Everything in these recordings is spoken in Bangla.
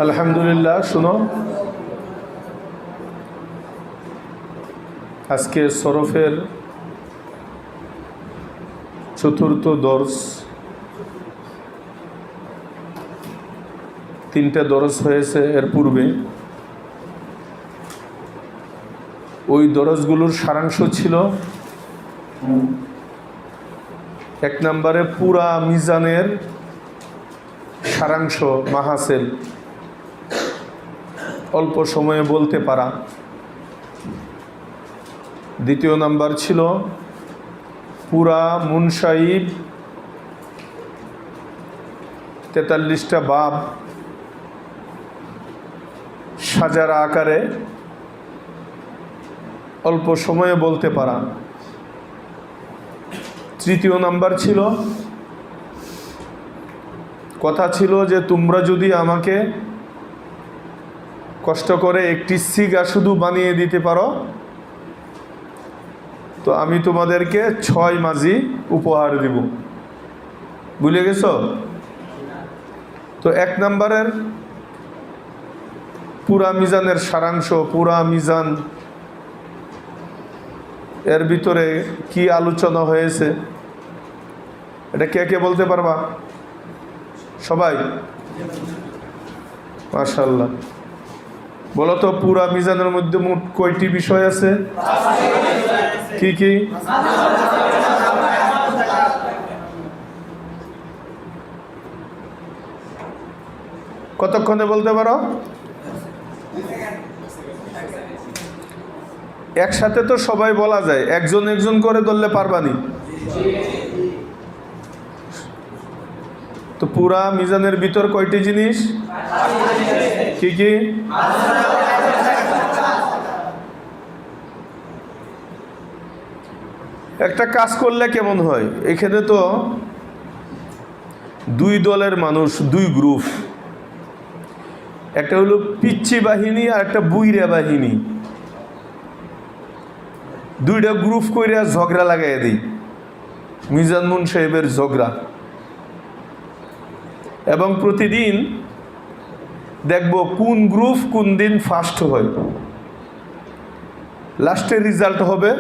আলহামদুলিল্লাহ। শুনো, আজকে সরফের চতুর্থ দর্স, 3টে দরস হয়েছে এর পূর্বে। ওই দরসগুলোর সারাংশ ছিল 1 নম্বরে পুরা মিজানের সারাংশ, মাহাসেল, অল্প সময়ে বলতে পারা। 2 নাম্বার ছিল পুরা মুনসাইব, 43টা বাব সাজারা আকারে অল্প সময়ে বলতে পারা। 3 নাম্বার ছিল, কথা ছিল যে তোমরা যদি আমাকে কষ্ট করে একটি সিগা শুধু বানিয়ে দিতে পারো তো আমি তোমাদেরকে 6 মাজি উপহার দিব। ভুলে গেছো? তো 1 নম্বরের পুরা মিজানের সারাংশ, পুরা মিজান এর ভিতরে কি আলোচনা হয়েছে এটা কে কে বলতে পারবা? সবাই? মাশাআল্লাহ। বলো তো, পুরা মিজানের মধ্যে মোট কয়টি বিষয় আছে? কি কি? কতক্ষণে বলতে পারো? একসাথে তো সবাই বলা যায়, একজন একজন করে ধরলে পারবানি। তো পুরা মিজানের ভিতর কয়টি জিনিস? কি কি? একটা কাজ করলে কেমন হয়, এখানে তো 2 দলের মানুষ, 2 গ্রুপ। একটা হলো পিচ্ছি বাহিনী আর একটা বুইরা বাহিনী। 2টা গ্রুপ করে ঝগড়া লাগাই দিই, মিজান মুন সাহেবের ঝগড়া। এবং প্রতিদিন দেখব কোন গ্রুপ কোন দিন ফার্স্ট হয়। লাস্টের রেজাল্ট হবে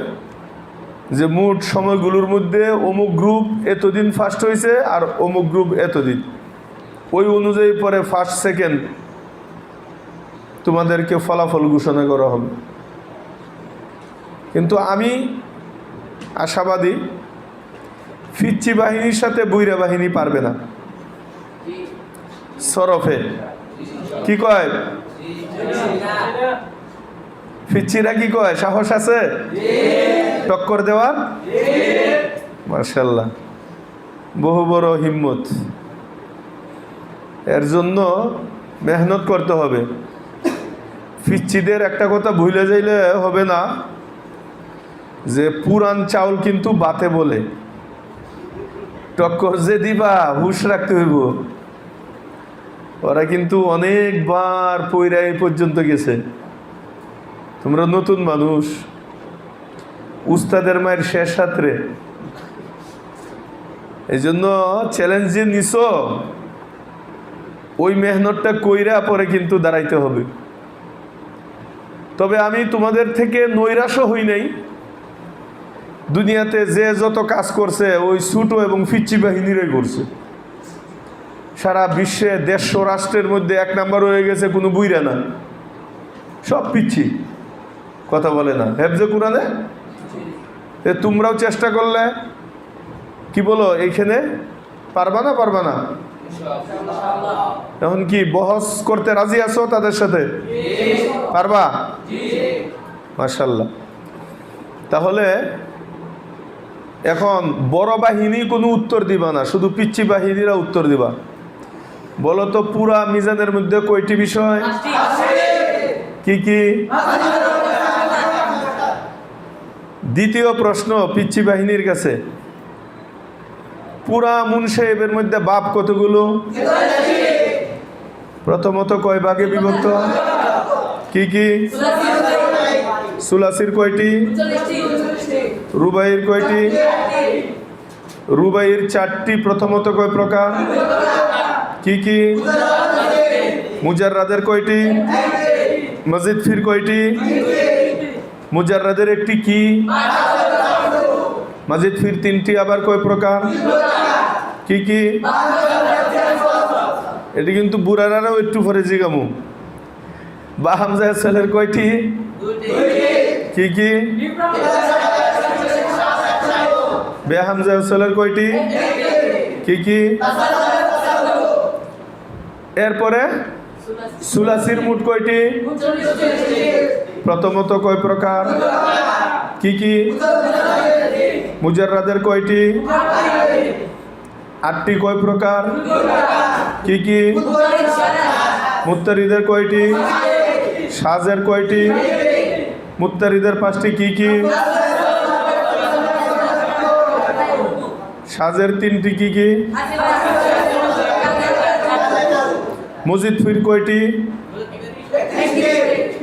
যে মোট সময়গুলোর মধ্যে অমুক গ্রুপ এতদিন ফার্স্ট হয়েছে আর অমুক গ্রুপ এতদিন। ওই অনুযায়ী পরে ফার্স্ট সেকেন্ড তোমাদেরকে ফলাফল ঘোষণা করা হবে। কিন্তু আমি আশাবাদী ফিচ্ছি বাহিনীর সাথে বুইরা বাহিনী পারবে না। সরফে কি কয়? ফিচ্ছিরা কি কয়? সাহস আছে টক্কর দেওয়ার? মাশাআল্লাহ, বহু বড় হিম্মত। এর জন্য মেহনত করতে হবে। ফিচ্ছিদের একটা কথা ভুলে যাইলে হবে না যে পুরান চাউল কিন্তু বাতে বলে। টক্কর যে দিবা হুশ রাখতে হইব। ওরা কিন্তু অনেকবার পইরা এই পর্যন্ত গেছে। তোমরা নতুন মানুষ, উস্তাদের মায়ের শেষ হাতরে, এই জন্য চ্যালেঞ্জ যে নিছ ওই মেহনতটা কইরা পরে কিন্তু দাঁড়াইতে হবে। তবে আমি তোমাদের থেকে নৈরাশ্য হই নাই। দুনিয়াতে যে যত কাজ করছে ওই ছোট এবং ফিচ্ছি বাহিনীরাই করছে। সারা বিশ্বে 150 রাষ্ট্রের মধ্যে 1 নাম্বার হয়ে গেছে কোনো বুইরা না, সব পিচ্ছি, কথা বলে না। হেফজে কোরআনে তোমরাও চেষ্টা করলে কি বলো, এইখানে পারবা না? পারবা না? এখন কি বহস করতে রাজি আছো তাদের সাথে? পারবা? মাশাআল্লাহ। তাহলে এখন বড় বাহিনী কোনো উত্তর দিবা না, শুধু পিচ্ছি বাহিনীরা উত্তর দিবা। বলো তো, পুরা মিজানের মধ্যে কয়টি বিষয়? কি কি? দ্বিতীয় প্রশ্ন পিচ্ছি বাহিনীর কাছে, পুরা মুন সাহেবের মধ্যে বাপ কতগুলো? প্রথমত কয় ভাগে বিভক্ত? কি কি? সুলাসির কয়টি? রুবাইয়ের কয়টি? রুবাইয়ের 4টি, প্রথমত কয় প্রকার? কি কি? মুজাররাদের কয়টি? মজিদ ফির কয়টি? মুজাররাদের একটি কি? মজিদ ফির 3টি, আবার কয় প্রকার? কি কি? এটি কিন্তু বুড়ারাও একটু পরে জিগামু। বা হামজা ছেলের কয়টি? কি কি? বে হামজা ছেলের কয়টি? কি কি? এরপরে সুলাসির মোট কয়টি? প্রথমত কয় প্রকার? কি কি? মুজাররাদের কয়টি? 8টি, কয় প্রকার? কি কি? মুত্তারিদের কয়টি? সাজের কয়টি? মুত্তারিদের 5টি, কি কি? সাজের 3টি, কি কি? মজিদ ফির কয়টি?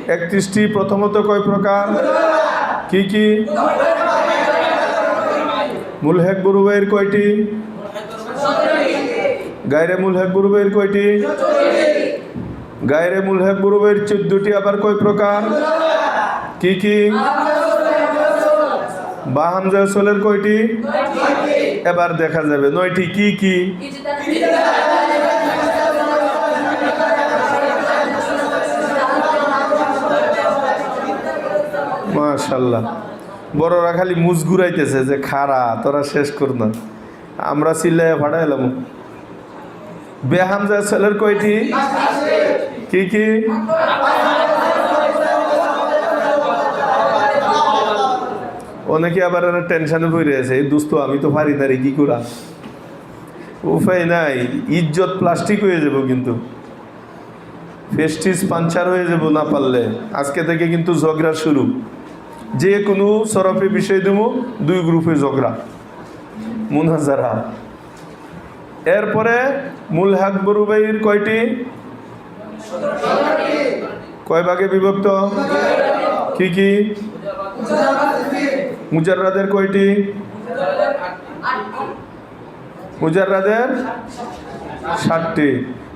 31টি, প্রথমত কয় প্রকার? কি কি? মুলহেক বুরুবাইয়ের কয়টি? গায়রে মুলহেক বুরুবাইয়ের কয়টি? গায়রে মুলহেক বুরুবাইয়ের 14টি, আবার কয় প্রকার? কি কি? বা হামজা ওসলের কয়টি? এবার দেখা যাবে 9টি, কি কি? মাশাআল্লাহ, বড়রা খালি মুজ ঘুরাইতেছে যে খারা তোরা শেষ কর না, আমরা চিল্লায় ফাটাইলাম। বে হামজা ছেলের কয়টি? কি কি? অনেকে আবার টেনশনে পড়ে আছে, এই দোস্ত আমি তো পারি না রে, কি করা? উপায় নাই, ইজ্জত প্লাস্টিক হয়ে যাব, কিন্তু ফেস্টিজ পাঞ্চার হয়ে যাব না পারলে। আজকে থেকে কিন্তু ঝগড়া শুরু, যে কোনো সরফে বিষয় দেবো, 2 গ্রুপে ঝগড়া, মুনাজারা। এরপরে মুলহাক বুরুবাইয়ের কয়টি? কয় ভাগে বিভক্ত? কি কি? মুজাররাদের কয়টি? মুজাররাদের 7টি।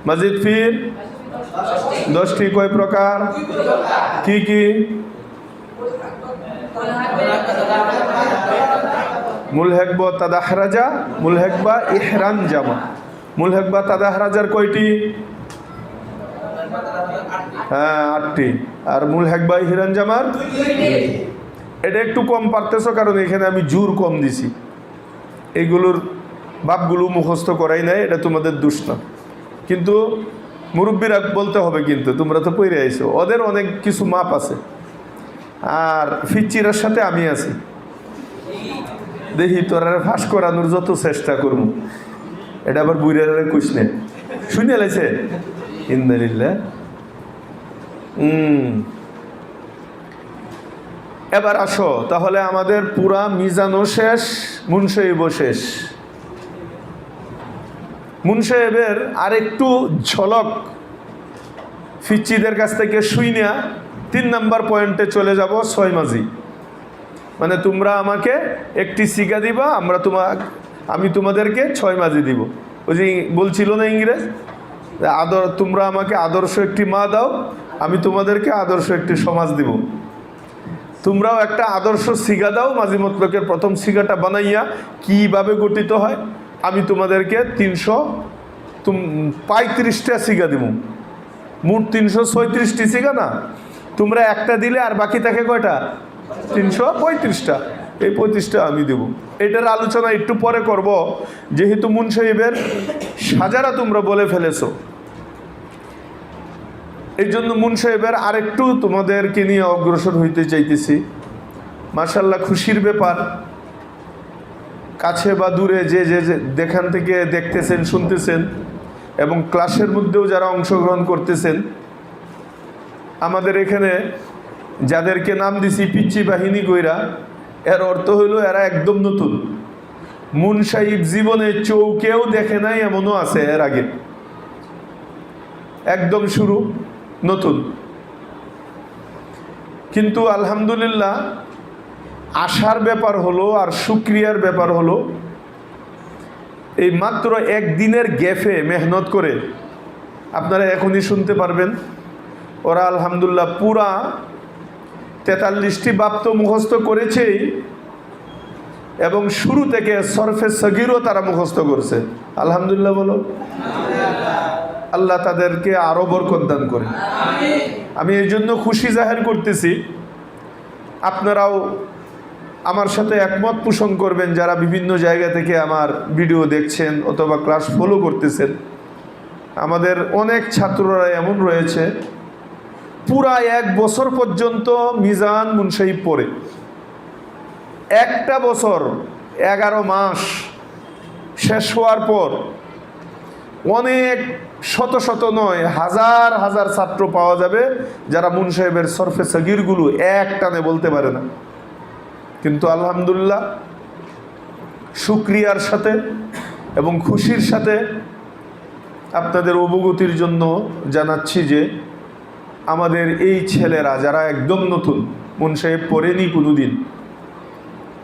মজিদ ফির 10টি, কয় প্রকার? কি কি? মুলহেক বা তাদাহরাজা, মুলহেক বা ইহরান জামা। মুলহেক বা তাদাহরাজার কয়টি? হ্যাঁ, 8টি। আর মুলহেক বা ইহরান জামার? এটা একটু কম পারতেছো, কারণ এখানে আমি জোর কম দিছি, এইগুলোর বাপগুলো মুখস্থ করাই নাই, এটা তোমাদের দোষ না, কিন্তু মুরব্বীরা বলতে হবে, কিন্তু তোমরা তো পড়ে আইছো, ওদের অনেক কিছু মাপ আছে। আর ফিচিরার সাথে আমি আছি, দেখি তোরা ফাঁস করানোর যত চেষ্টা করবো। এটা আবার বুড়ারে কইস নে, শুনে লাইছে ইন্দালিল্লাহ। এবার আসো, তাহলে আমাদের পুরা মিজানও শেষ, মুনসাইবও শেষ। মুনসাইবের আরেকটু ঝলক ফিচ্চিদের কাছ থেকে শুইনা 3 নম্বর পয়েন্টে চলে যাব, 6 মাজি। মানে তোমরা আমাকে একটি সিগা দিবা, আমি তোমাদেরকে 6 মাজি দিব। ওই যে বলছিল না ইংরেজ, তোমরা আমাকে আদর্শ একটি মা দাও, আমি তোমাদেরকে আদর্শ একটি সমাজ দিব। তোমরাও একটা আদর্শ সিগা দাও, মাঝি মতলকের প্রথম সিগাটা বানাইয়া কিভাবে গঠিত হয়, আমি তোমাদেরকে 335টা সিগা দিব। মোট 336টি সিগা না, তোমরা একটা দিলে আর বাকি থাকে কয়টা? 335টা। এই 35টা আমি দেব। এটার আলোচনা একটু পরে করব, যেহেতু মুনসাহিবের সাজারা তোমরা বলে ফেলেছো, এই জন্য মুনসাহিবের আরেকটু তোমাদেরকে নিয়ে অগ্রসর হইতে চাইতেছি। মাশাআল্লাহ, খুশির ব্যাপার, কাছে বা দূরে যে যেখান থেকে দেখতেছেন, শুনতেছেন, এবং ক্লাসের মধ্যেও যারা অংশগ্রহণ করতেছেন, আমাদের এখানে যাদেরকে নাম দিছি পিচ্চি বাহিনী কইরা, এর অর্থ হইল এরা একদম নতুন। মুনসাহিব জীবনে চৌকেও দেখে নাই, এমনও আছে এর আগে, একদম শুরু, নতুন। কিন্তু আলহামদুলিল্লাহ, আশার ব্যাপার হলো আর শুকরিয়ার ব্যাপার হলো, এই মাত্র একদিনের গ্যাপে মেহনত করে আপনারা এখনই শুনতে পারবেন ওরা আলহামদুলিল্লাহ পুরা 43টি বাপ তো মুখস্থ করেছেই, এবং শুরু থেকে সরফে সগীরও তারা মুখস্থ করছে। আলহামদুলিল্লাহ বলো। আল্লাহ তাদেরকে আরো বরকত দান করে। আমি এই জন্য খুশি জাহির করতেছি, আপনারাও আমার সাথে একমত পোষণ করবেন যারা বিভিন্ন জায়গা থেকে আমার ভিডিও দেখছেন অথবা ক্লাস ফলো করতেছেন। আমাদের অনেক ছাত্ররা এমন রয়েছে পুরা 1 বছর পর্যন্ত মিজান মুনসাহিব পড়ে, একটা বছর 11 মাস শেষ হওয়ার পর অনেক শত শত নয় হাজার হাজার ছাত্র পাওয়া যাবে যারা মুনসাহিবের সরফে সগীরগুলো এক টানে বলতে পারে না। কিন্তু আলহামদুলিল্লাহ শুকরিয়ার সাথে এবং খুশির সাথে আপনাদের অবগতির জন্য জানাচ্ছি যে আমাদের এই ছেলেরা যারা একদম নতুন, মুনসাহিব পড়েনি কোনো দিন,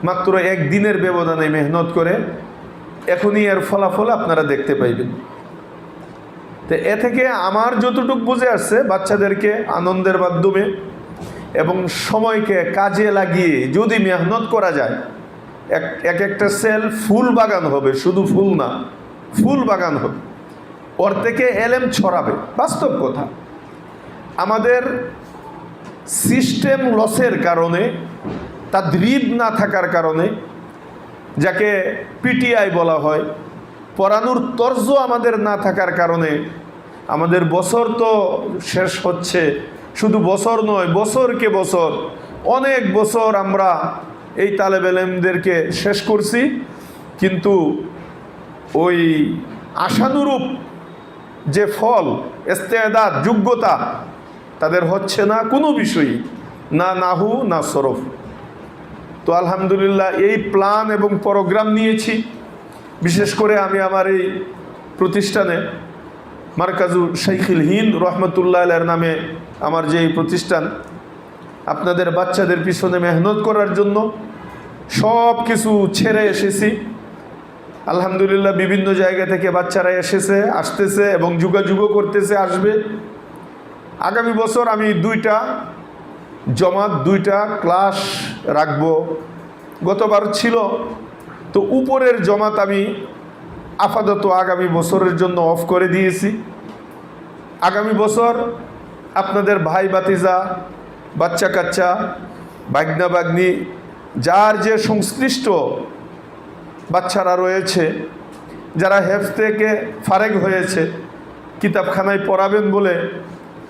মাত্র একদিনের ব্যবধানে মেহনত করে এখনই এর ফলাফল আপনারা দেখতে পাইবেন। তো এ থেকে আমার যতটুকু বুঝে আসছে, বাচ্চাদেরকে আনন্দের মাধ্যমে এবং সময়কে কাজে লাগিয়ে যদি মেহনত করা যায়, এক একটা সেল ফুল বাগান হবে, শুধু ফুল না, ফুল বাগান হবে, ওর থেকে এলেম ছড়াবে। বাস্তব কথা, আমাদের সিস্টেম লসের কারণে, তাদরিব না থাকার কারণে, যাকে পিটিআই বলা হয়, পড়ানোর তর্জ আমাদের না থাকার কারণে আমাদের বছর তো শেষ হচ্ছে। শুধু বছর নয়, বছরকে বছর, অনেক বছর আমরা এই তালেব ইলমদেরকে শেষ করছি, কিন্তু ওই আশানুরূপ যে ফল, ইস্তেদাদ, যোগ্যতা তাদের হচ্ছে না কোনো বিষয়ই, না নাহু না সরফ। তো আলহামদুলিল্লাহ এই প্ল্যান এবং প্রোগ্রাম নিয়েছি। বিশেষ করে আমি আমার এই প্রতিষ্ঠানে মারকাজু শাইখুল হিন্দ রহমতুল্লাহ আলাইহির নামে আমার যে এই প্রতিষ্ঠান, আপনাদের বাচ্চাদের পিছনে মেহনত করার জন্য সব কিছু ছেড়ে এসেছি। আলহামদুলিল্লাহ বিভিন্ন জায়গা থেকে বাচ্চারা এসেছে, আসতেছে এবং যোগাযোগও করতেছে, আসবে। আগামী বছর আমি 2টা জমাত, 2টা ক্লাস রাখবো। গতবার ছিল, তো উপরের জমাত আমি আপাতত আগামী বছরের জন্য অফ করে দিয়েছি। আগামী বছর আপনাদের ভাই ভাতিজা, বাচ্চা কাচ্চা, বাগনা বাগনি, যার যে সংশ্লিষ্ট বাচ্চারা রয়েছে, যারা হেফজ থেকে ফারেগ হয়েছে, কিতাবখানায় পড়াবেন বলে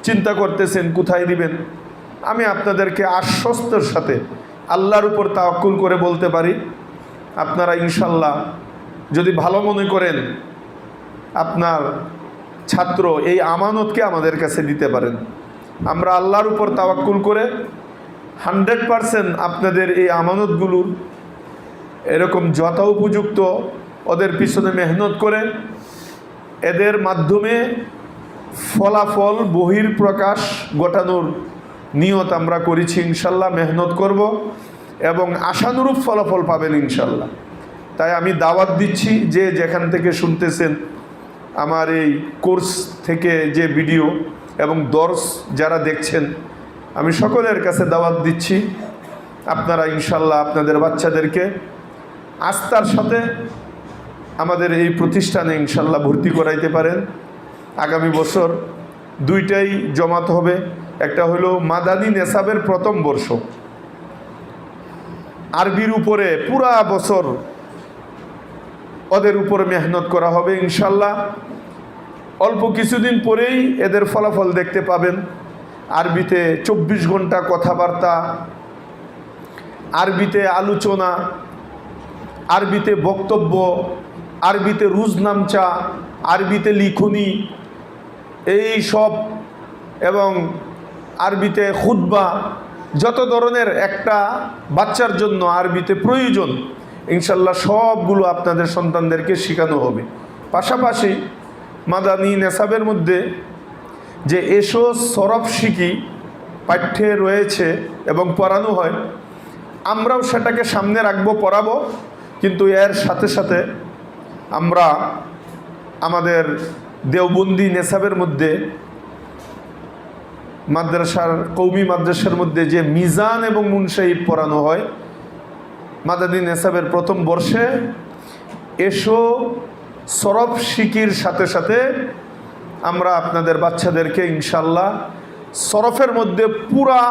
চিন্তা করতেছেন কোথায় দিবেন, আমি আপনাদেরকে আশ্বস্তের সাথে আল্লাহর উপর তাওয়াক্কুল করে বলতে পারি, আপনারা ইনশাল্লাহ যদি ভালো মনে করেন আপনার ছাত্র এই আমানতকে আমাদের কাছে দিতে পারেন। আমরা আল্লাহর উপর তাওয়াক্কুল করে 100% আপনাদের এই আমানতগুলোর এরকম যথা উপযুক্ত ওদের পিছনে মেহনত করে এদের মাধ্যমে ফলাফল বহির প্রকাশ ঘটানোর নিয়ত আমরা করেছি। ইনশাল্লাহ মেহনত করব এবং আশানুরূপ ফলাফল পাবেন ইনশাল্লাহ। তাই আমি দাওয়াত দিচ্ছি, যে যেখান থেকে শুনতেছেন আমার এই কোর্স থেকে যে ভিডিও এবং দর্স যারা দেখছেন, আমি সকলের কাছে দাওয়াত দিচ্ছি, আপনারা ইনশাল্লাহ আপনাদের বাচ্চাদেরকে আস্থার সাথে আমাদের এই প্রতিষ্ঠানে ইনশাল্লাহ ভর্তি করাইতে পারেন। আগামী বছর 2টাই জমাত হবে। একটা হলো মাদানী নেসাবের প্রথম বর্ষ, আরবির উপরে পুরা বছর ওদের উপরে মেহনত করা হবে ইনশাল্লাহ। অল্প কিছুদিন পরেই এদের ফলাফল দেখতে পাবেন। আরবিতে 24 ঘন্টা কথাবার্তা, আরবিতে আলোচনা, আরবিতে বক্তব্য, আরবিতে রুজনামচা, আরবিতে লিখনি, এই সব, এবং আরবিতে খুতবা, যত ধরনের একটা বাচ্চার জন্য আরবিতে প্রয়োজন ইনশাল্লাহ সবগুলো আপনাদের সন্তানদেরকে শেখানো হবে। পাশাপাশি মাদানী নেসাবের মধ্যে যে এসো সরফ শিখি পাঠ্যে রয়েছে এবং পড়ানো হয়, আমরাও সেটাকে সামনে রাখবো, পড়াবো, কিন্তু এর সাথে সাথে আমরা আমাদের দেওবন্দি নেসাবের মধ্যে মাদ্রাসার কৌমি মাদ্রাসার মধ্যে যে মিজান এবং মুনসাহিব পড়ানো হয় মাদানী নেসাবের প্রথম বর্ষে এসো সরফ শিকির সাথে সাথে আমরা আপনাদের বাচ্চাদেরকে ইনশাল্লাহ সরফের মধ্যে পুরা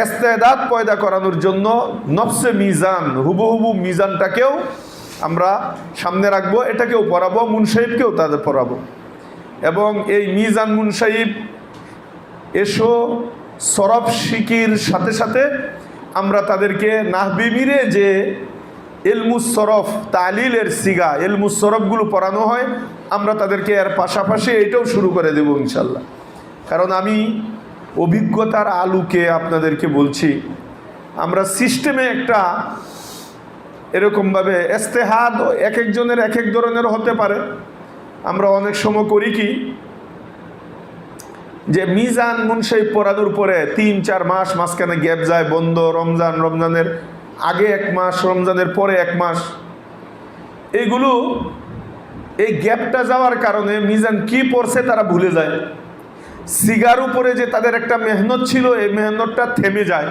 ইস্তেদাদ পয়দা করানোর জন্য নফসে মিজান হুবহু মিজানটাকেও আমরা সামনে রাখবো, এটাকেও পড়াবো, মুনসাহিবকেও তাদের পড়াবো। এবং এই মিজান মুনসাহিব এসো সরফ শিকির সাথে সাথে আমরা তাদেরকে নাহবি মিরে যে ইলমুস সরফ তালিলের সিগা ইলমুস সরফগুলো পড়ানো হয় আমরা তাদেরকে এর পাশাপাশি এটাও শুরু করে দেব ইনশাল্লাহ। কারণ আমি অভিজ্ঞতার আলোকে আপনাদেরকে বলছি, আমরা সিস্টেমে একটা এরকমভাবে ইস্তেহাদ এক একজনের এক এক ধরনের হতে পারে। আমরা অনেক সময় করি কি যে মিজান মুনসাহিব পড়ানোর পরে 3-4 মাস মাঝখানে গ্যাপ যায়, বন্ধ, রমজানের আগে 1 মাস, রমজানের পরে 1 মাস, এইগুলো এই গ্যাপটা যাওয়ার কারণে মিজান কি পড়ছে তারা ভুলে যায়। সিগার উপরে যে তাদের একটা মেহনত ছিল এই মেহনতটা থেমে যায়,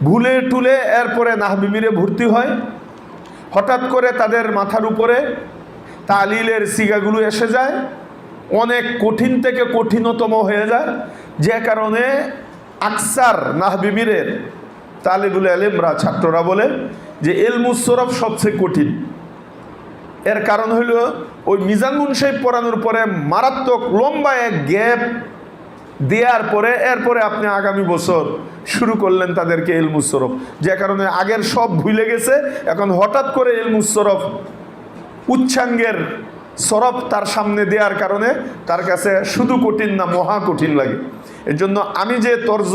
ভুলে টুলে এরপরে নাহবি মিরে ভর্তি হয়। হঠাৎ করে তাদের মাথার উপরে তালিলের সিগাগুলো এসে যায়, অনেক কঠিন থেকে কঠিনতম হয়ে যায়, যে কারণে আকসার নাহবি মিরের তালিবুল ইলমরা ছাত্ররা বলে যে ইলমুস সরফ সবচেয়ে কঠিন। এর কারণ হইল ওই মিজান মুনসাহিব পড়ানোর পরে মারাত্মক লম্বা এক গ্যাপ দেওয়ার পরে এরপরে আপনি আগামী বছর শুরু করলেন তাদেরকে ইলমুস সরফ, যে কারণে আগের সব ভুলে গেছে। এখন হঠাৎ করে ইলমুস সরফ উচ্চাঙ্গের সরফ তার সামনে দেওয়ার কারণে তার কাছে শুধু কঠিন না, মহা কঠিন লাগে। এর জন্য আমি যে তর্জ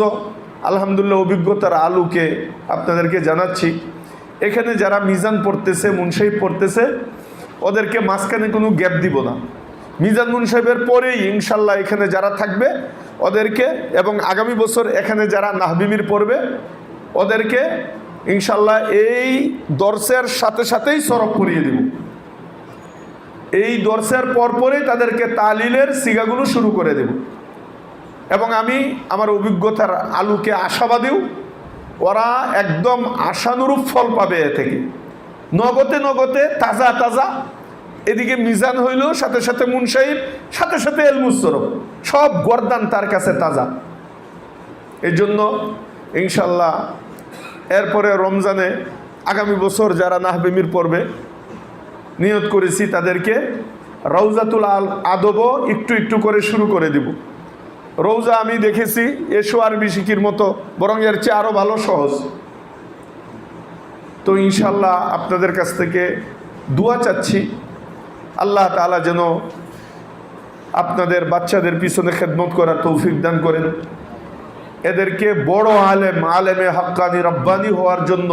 আলহামদুলিল্লাহ অভিজ্ঞতার আলোকে আপনাদেরকে জানাচ্ছি, এখানে যারা মিজান পড়তেছে মুনসাহিব পড়তেছে ওদেরকে মাঝখানে কোনো গ্যাপ দিব না। মিজান মুনসাহিবের পরেই ইনশাল্লাহ এখানে যারা থাকবে ওদেরকে, এবং আগামী বছর এখানে যারা নাহবি মির পড়বে ওদেরকে ইনশাল্লাহ এই দর্শের সাথে সাথেই সরফ পড়িয়ে দিব। এই দর্শের পরপরেই তাদেরকে তালিলের সিগাগুলো শুরু করে দেব। এবং আমি আমার অভিজ্ঞতার আলোকে আশাবাদীও, ওরা একদম আশানুরূপ ফল পাবে এ থেকে, নগদে নগদে তাজা তাজা। এদিকে মিজান হইল, সাথে সাথে মুনসাহিব, সাথে সাথে ইলমুস সরফ, সব গর্দান তার কাছে তাজা। এই জন্য ইনশাল্লাহ এরপরে রমজানে আগামী বছর যারা নাহবি মির পড়বে নিয়ত করেছি তাদেরকে রওজাতুল আদবও একটু একটু করে শুরু করে দিব। রওজা আমি দেখেছি এসো আরবি শিকির মতো, বরং এর চেয়ে আরও ভালো সহজ। তো ইনশাল্লাহ আপনাদের কাছ থেকে দোয়া চাচ্ছি, আল্লাহ তাআলা যেন আপনাদের বাচ্চাদের পিছনে খেদমত করার তৌফিক দান করেন, এদেরকে বড় আলেমে হাক্কানি রব্বানি হওয়ার জন্য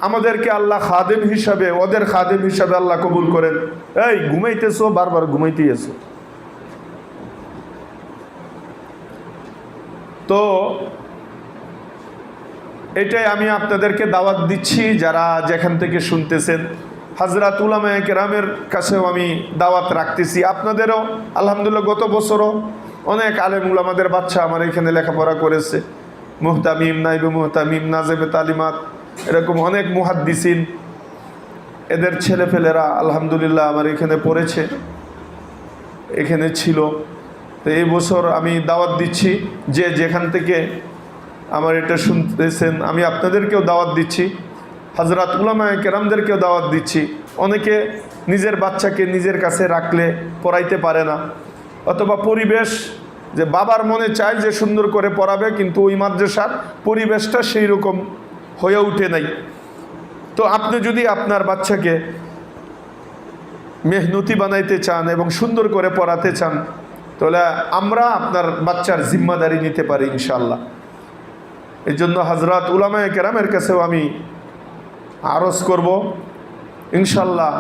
আমাদেরকে আল্লাহ খাদেম হিসাবে, ওদের খাদেম হিসাবে আল্লাহ কবুল করেন। এই ঘুমাইতেছো, বারবার ঘুমাইতেই আছো। তো এটাই আমি আপনাদেরকে দাওয়াত দিচ্ছি, যারা যেখান থেকে শুনতেছেন হযরত উলামায়ে কেরামের কাছেও আমি দাওয়াত রাখতেছি। আপনাদেরও আলহামদুলিল্লাহ গত বছরও অনেক আলেম উলামাদের বাচ্চা আমার এখানে লেখাপড়া করেছে, মুহতামিম, নাইবে মুহতামিম, নাজেবে তালিমাত, এরকম অনেক মুহাদ্দিসিন, এদের ছেলেপেলেরা আলহামদুলিল্লাহ আমার এখানে পড়েছে, এখানে ছিল। তো এই বছর আমি দাওয়াত দিচ্ছি, যে যেখান থেকে আমার এটা শুনতেছেন আমি আপনাদেরকেও দাওয়াত দিচ্ছি, হযরত উলামায়ে কেরামদেরকেও দাওয়াত দিচ্ছি। অনেকে নিজের বাচ্চাকে নিজের কাছে রাখলে পড়াইতে পারে না, অথবা পরিবেশ, যে বাবার মনে চায় যে সুন্দর করে পড়াবে কিন্তু ওই মাদ্রাসার পরিবেশটা সেই রকম হয়ে ওঠে নাই। তো আপনি যদি আপনার বাচ্চাকে মেহনতি বানাইতে চান এবং সুন্দর করে পড়াতে চান, তাহলে আমরা আপনার বাচ্চার জিম্মাদারি নিতে পারি ইনশাআল্লাহ। এই জন্য হযরত উলামায়ে কেরামের কাছেও আমি আরজ করব, ইনশাআল্লাহ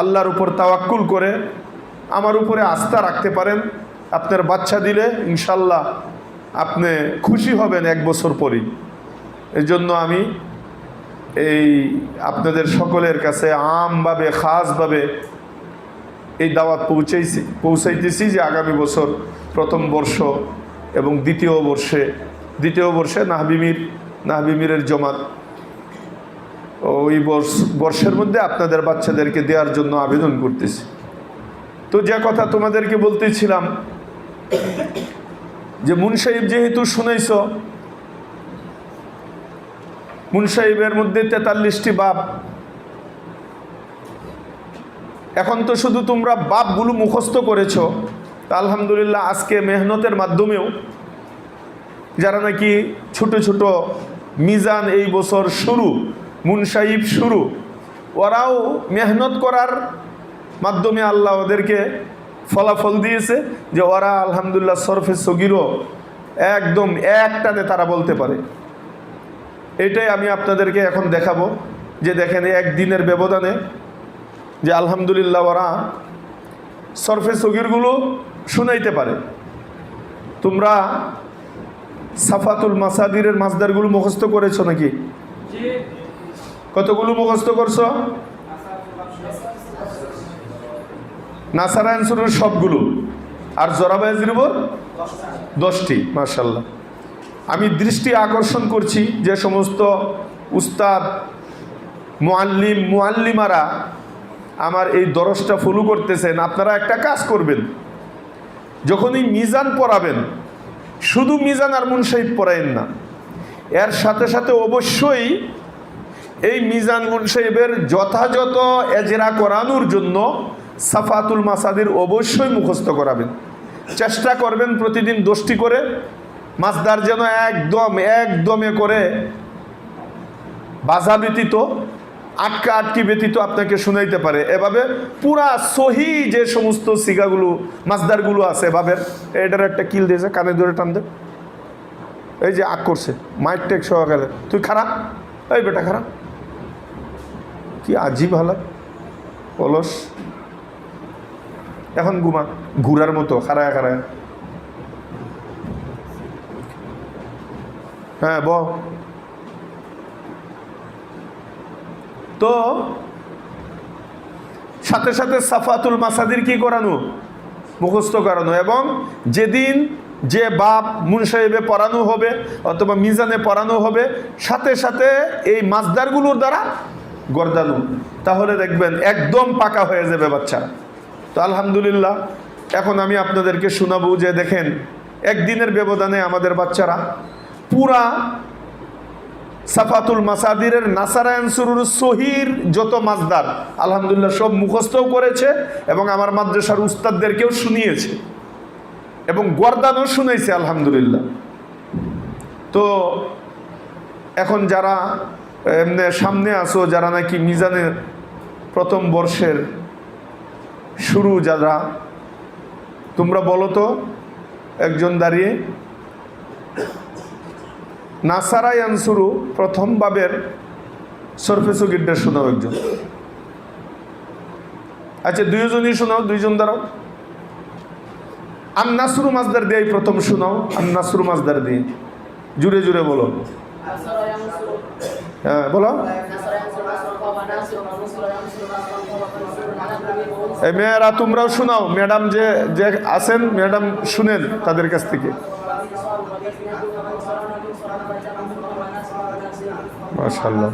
আল্লাহর উপর তাওয়াক্কুল করে আমার উপরে আস্থা রাখতে পারেন। আপনার বাচ্চা দিলে ইনশাআল্লাহ আপনি খুশি হবেন 1 বছর পরেই। এই জন্য আমি এই আপনাদের সকলের কাছে আমভাবে খাসভাবে এই দাওয়াত পৌঁছাইতেছি যে আগামী বছর প্রথম বর্ষ এবং দ্বিতীয় বর্ষে নাহবিমিরের জমাত ওই বর্ষের মধ্যে আপনাদের বাচ্চাদেরকে দেওয়ার জন্য আবেদন করতেছি। তো যে কথা তোমাদেরকে বলতেছিলাম যে মুনসাহিব যেহেতু শুনাইছ, মুনসাহিবের মধ্যে 43টি বাব। এখন তো শুধু তোমরা বাবগুলো মুখস্থ করেছো, তা আলহামদুলিল্লাহ আজকে মেহনতের মাধ্যমেও যারা নাকি ছোট ছোট মিজান এই বছর শুরু, মুনসাহিব শুরু, ওরাও মেহনত করার মাধ্যমে আল্লাহ ওদেরকে ফলাফল দিয়েছে যে ওরা আলহামদুলিল্লাহ সরফে সগিরও একদম এক টানে তারা বলতে পারে। এটাই আমি আপনাদেরকে এখন দেখাবো যে দেখেন একদিনের ব্যবধানে যে আলহামদুলিল্লাহ ওরা সরফে সগিরগুলো শুনাইতে পারে। তোমরা সাফাতুল মাসাদিরের মাসদারগুলো মুখস্থ করেছো নাকি? কতগুলো মুখস্থ করছো? নাসারা আনসুরের সবগুলো, আর জরাবাইজির উপর 10টি। মাশাআল্লাহ। আমি দৃষ্টি আকর্ষণ করছি যে সমস্ত উস্তাদ মুআল্লিমারা আমার এই দরসটা ফলো করতেছেন, আপনারা একটা কাজ করবেন, যখনই মিজান পড়াবেন শুধু মিজান আর মুনসাহিব পড়ায়েন না, এর সাথে সাথে অবশ্যই এই মিজান মুনসাহিবের যথাযথ এজরা করানোর জন্য সাফাতুল মাসাদির অবশ্যই মুখস্থ করাবেন। চেষ্টা করবেন প্রতিদিন 10টি করে মাসদার যেন একদমে করে বাজা ব্যতীত, আটকি ব্যতীত আপনাকে শুনাইতে পারে। এভাবে পুরা সহি যে সমস্ত সিগাগুলো মাসদারগুলো আছে এভাবে, এটার একটা কিল দিয়েছে, কানে ধরে টান দে, এই যে আগ করছে মাইক টেক সহকারে, তুই খারাপ, এই বেটা খারাপ, কি আজীব হালাত, অলস, এখন ঘুমা ঘুরার মতো খারায়। হ্যাঁ তো সাথে সাথে সাফাতুল মাসাদির কি করানো? মুখস্থ করানো। এবং যেদিন যে বাপ মুনসাহিবে পড়ানো হবে অথবা মিজানে পড়ানো হবে, সাথে সাথে এই মাসদারগুলোর দ্বারা গর্দানো, তাহলে দেখবেন একদম পাকা হয়ে যাবে বাচ্চারা। তো আলহামদুলিল্লাহ এখন আমি আপনাদেরকে শোনাবো যে দেখেন একদিনের ব্যবধানে আমাদের বাচ্চারা পুরা সাফাতুল মাসাদিরের নাসারা আনসুরুর সহির যত মাসদার আলহামদুলিল্লাহ সব মুখস্থও করেছে এবং আমার মাদ্রাসার উস্তাদদেরকেও শুনিয়েছে এবং গর্দানও শুনেছে আলহামদুলিল্লাহ। তো এখন যারা এমনি সামনে আসো, যারা নাকি মিজানের প্রথম বর্ষের শুরু, যারা তোমরা বলো তো, একজন দাঁড়িয়ে নাসারাই আনসুরু প্রথম বাবের সরফে সগিরটা শোনাও একজন। আচ্ছা দুইজনই শোনাও, দুইজন দাঁড়াও। আন নাসরু মাসদার দিয়ে প্রথম শোনাও, আন নাসরু মাসদার দিয়ে জুড়ে জুড়ে বলো। হ্যাঁ বলো। এই মেয়েরা তোমরাও শোনাও, ম্যাডাম যে আছেন ম্যাডাম শুনেন তাদের কাছ থেকে। মাশাআল্লাহ।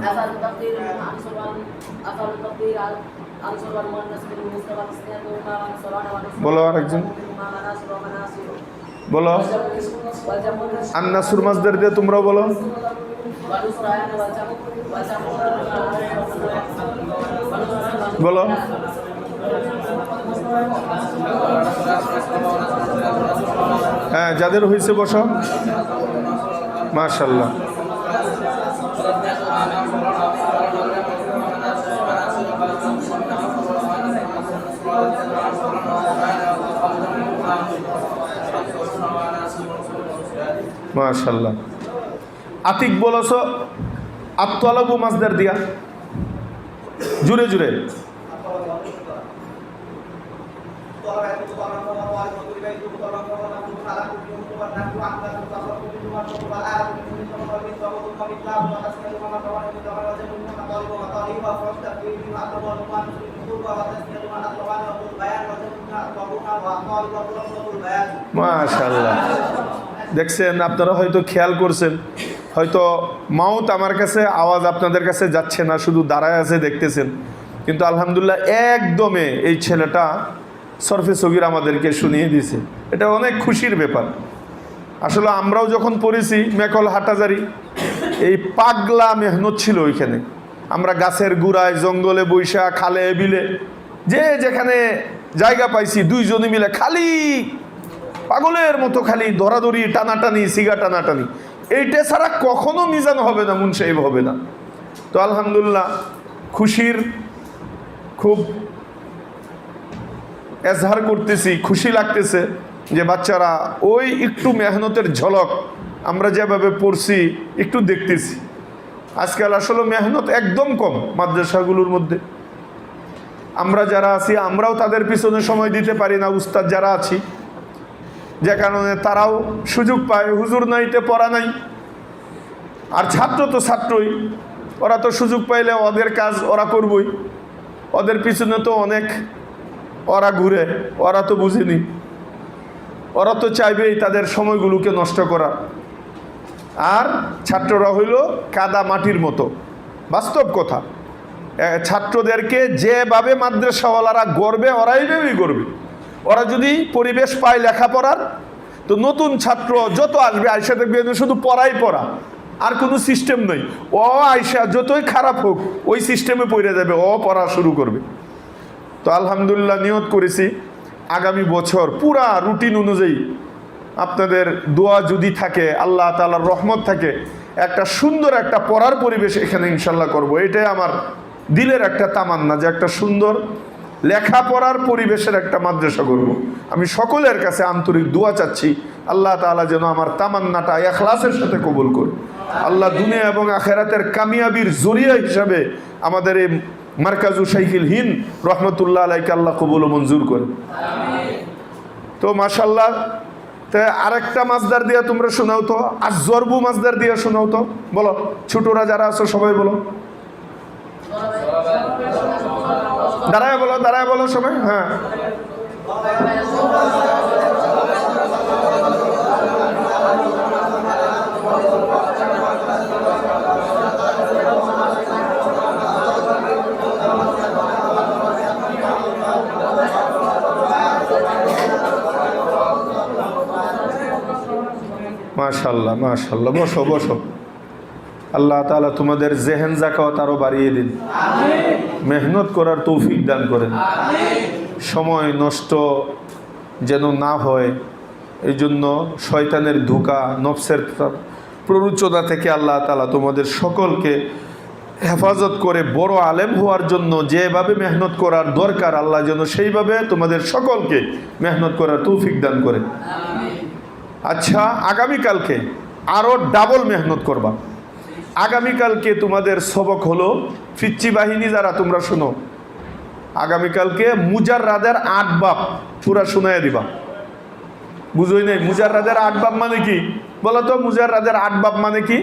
বলো আরেকজন বলো। আন নাসর মাসদার দিয়ে তোমরাও বলো। বলো। হ্যাঁ যাদের হয়েছে বসো। মাশাআল্লাহ। মাশাআল্লাহ। আতিক বলছ আত্তালাবু মাসদার দিয়া জুড়ে জুড়ে। মাশাআল্লাহ। দেখছেন, আপনারা হয়তো খেয়াল করছেন, হয়তো মাউত আমার কাছে আওয়াজ আপনাদের কাছে যাচ্ছে না, শুধু দাঁড়ায় আছে দেখতেছেন, কিন্তু আলহামদুলিল্লাহ একদমে এই ছেলেটা সরফে সগীর আমাদেরকে শুনিয়ে দিয়েছে। এটা অনেক খুশির ব্যাপার। আসলে আমরাও যখন পড়েছি মেকল হাটাজারি, এই পাগলা মেহনত ছিল ওইখানে। আমরা গাছের গুড়ায়, জঙ্গলে, বৈশা, খালে, বিলে, যে যেখানে জায়গা পাইছি দুইজনে মিলে খালি পাগলের মতো খালি ধরাধরি, টানাটানি, সিগা টানাটানি, এইটা ছাড়া কখনো মিজান হবে না, মুনসাহিব হবে না। তো আলহামদুলিল্লাহ খুশির খুব এজহার করতেছি, খুশি লাগতেছে যে বাচ্চারা ওই একটু মেহনতের ঝলক আমরা যেভাবে পড়ছি একটু দেখতেছি। আজকাল আসলে মেহনত একদম কম মাদ্রাসাগুলোর মধ্যে। আমরা যারা আছি আমরাও তাদের পিছনে সময় দিতে পারি না, উস্তাদ যারা আছি, যে কারণে তারাও সুযোগ পায়। হুজুর নাইতে পড়া নাই, আর ছাত্র তো ছাত্রই, ওরা তো সুযোগ পাইলে ওদের কাজ ওরা করবই। ওদের পিছনে তো অনেক ওরা ঘুরে, ওরা তো বুঝেনি, ওরা তো চাইবেই তাদের সময়গুলোকে নষ্ট করা। আর ছাত্ররা হইল কাদা মাটির মতো, বাস্তব কথা। ছাত্রদেরকে যেভাবে মাদ্রাসাওয়ালারা গড়বে ওরাই ভেবেই করবে। ওরা যদি পরিবেশ পায় লেখাপড়ার, তো নতুন ছাত্র যত আসবে আয়সা দেখবে শুধু পড়াই পড়া, আর কোনো সিস্টেম নেই। ও আয়সা যতই খারাপ হোক ওই সিস্টেমে পড়ে যাবে, ও পড়া শুরু করবে। তো আলহামদুলিল্লাহ নিয়ত করেছি আগামী বছর পুরা রুটিন অনুযায়ী আপনাদের দোয়া যদি থাকে, আল্লাহ তাআলার রহমত থাকে, একটা সুন্দর একটা পড়ার পরিবেশ এখানে ইনশাল্লাহ করব। এটাই আমার দিলের একটা তামান্না, যে একটা সুন্দর লেখাপড়ার পরিবেশের একটা মাদ্রাসা করব। আমি সকলের কাছে আন্তরিক দোয়া চাচ্ছি, আল্লাহ তাআলা যেন আমার তামান্নাটা ইখলাসের সাথে কবুল করে। আল্লাহ দুনিয়া এবং আখেরাতের কামিয়াবির জরিয়া হিসাবে আমাদের এই মারকাজু শাইখুল হিন্দ রহমতুল্লাহ আলাইকে আল্লাহ কবুল ও মঞ্জুর করে। তো মাশাআল্লাহ, তো আরেকটা মাসদার দিয়া তোমরা শোনাও তো, আর জরবু মাসদার দিয়া শোনাও তো, বলো ছোটরা যারা আছো সবাই বলো, দাঁড়ায় বলো, দাঁড়ায় বলো সবাই। হ্যাঁ, মাশাআল্লাহ মাশাআল্লাহ, বসো বসো। আল্লাহ তাআলা তোমাদের জেহেন জাকাত আরো বাড়িয়ে দিন, মেহনত করার তৌফিক দান করেন, সময় নষ্ট যেন না হয়। এই জন্য শয়তানের ধোঁকা, নফসের প্ররোচনা থেকে আল্লাহ তাআলা তোমাদের সকলকে হেফাজত করে বড় আলেম হওয়ার জন্য যেভাবে মেহনত করার দরকার, আল্লাহ যেন সেইভাবে তোমাদের সকলকে মেহনত করার তৌফিক দান করে। আচ্ছা, আগামীকালকে আরও ডাবল মেহনত করবা। আগামীকালকে তোমাদের সবক হলো ফিচ্চি বাহিনী, যারা তোমরা শোনো, আগামীকালকে মুজাররাদের ৮ বাব পুরা শোনায় দিবা। বুঝোই নাই মুজাররাদের ৮ বাব মানে কি? বলো তো, মুজাররাদের ৮ বাব মানে কি?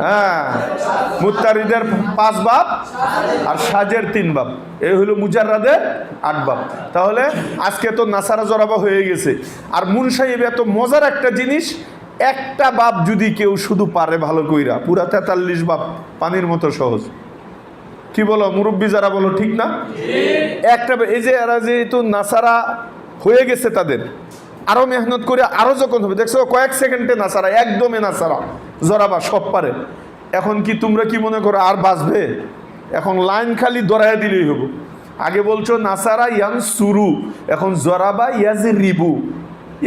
হ্যাঁ, মুত্তারিদের 5 বাব আর সাজের 3 বাব, এই হলো মুজাররাদের 8 বাব। তাহলে আজকে তো নাসারা জরাবা হয়ে গেছে। আর মুনসাহিব এত মজার একটা জিনিস, একটা বাব যদি কেউ শুধু পারে ভালো কইরা, পুরা 43 বাব পানির মতো সহজ। কি বলো মুরব্বী যারা, বলো ঠিক না? একটা, এই যে এরা যেহেতু নাসারা হয়ে গেছে, তাদের আরো মেহনত করে আরো যখন হবে, দেখছো কয়েক সেকেন্ডে নাসারা, একদমে নাসারা জরাবা সব পারে। এখন কি তোমরা কি মনে করো আর বাঁচবে? এখন লাইন খালি দরাইয়া দিলেই হবো। আগে বলছো নাসারা ইয়ান সুরু, এখন জরাবা ইয়াজি রিবু,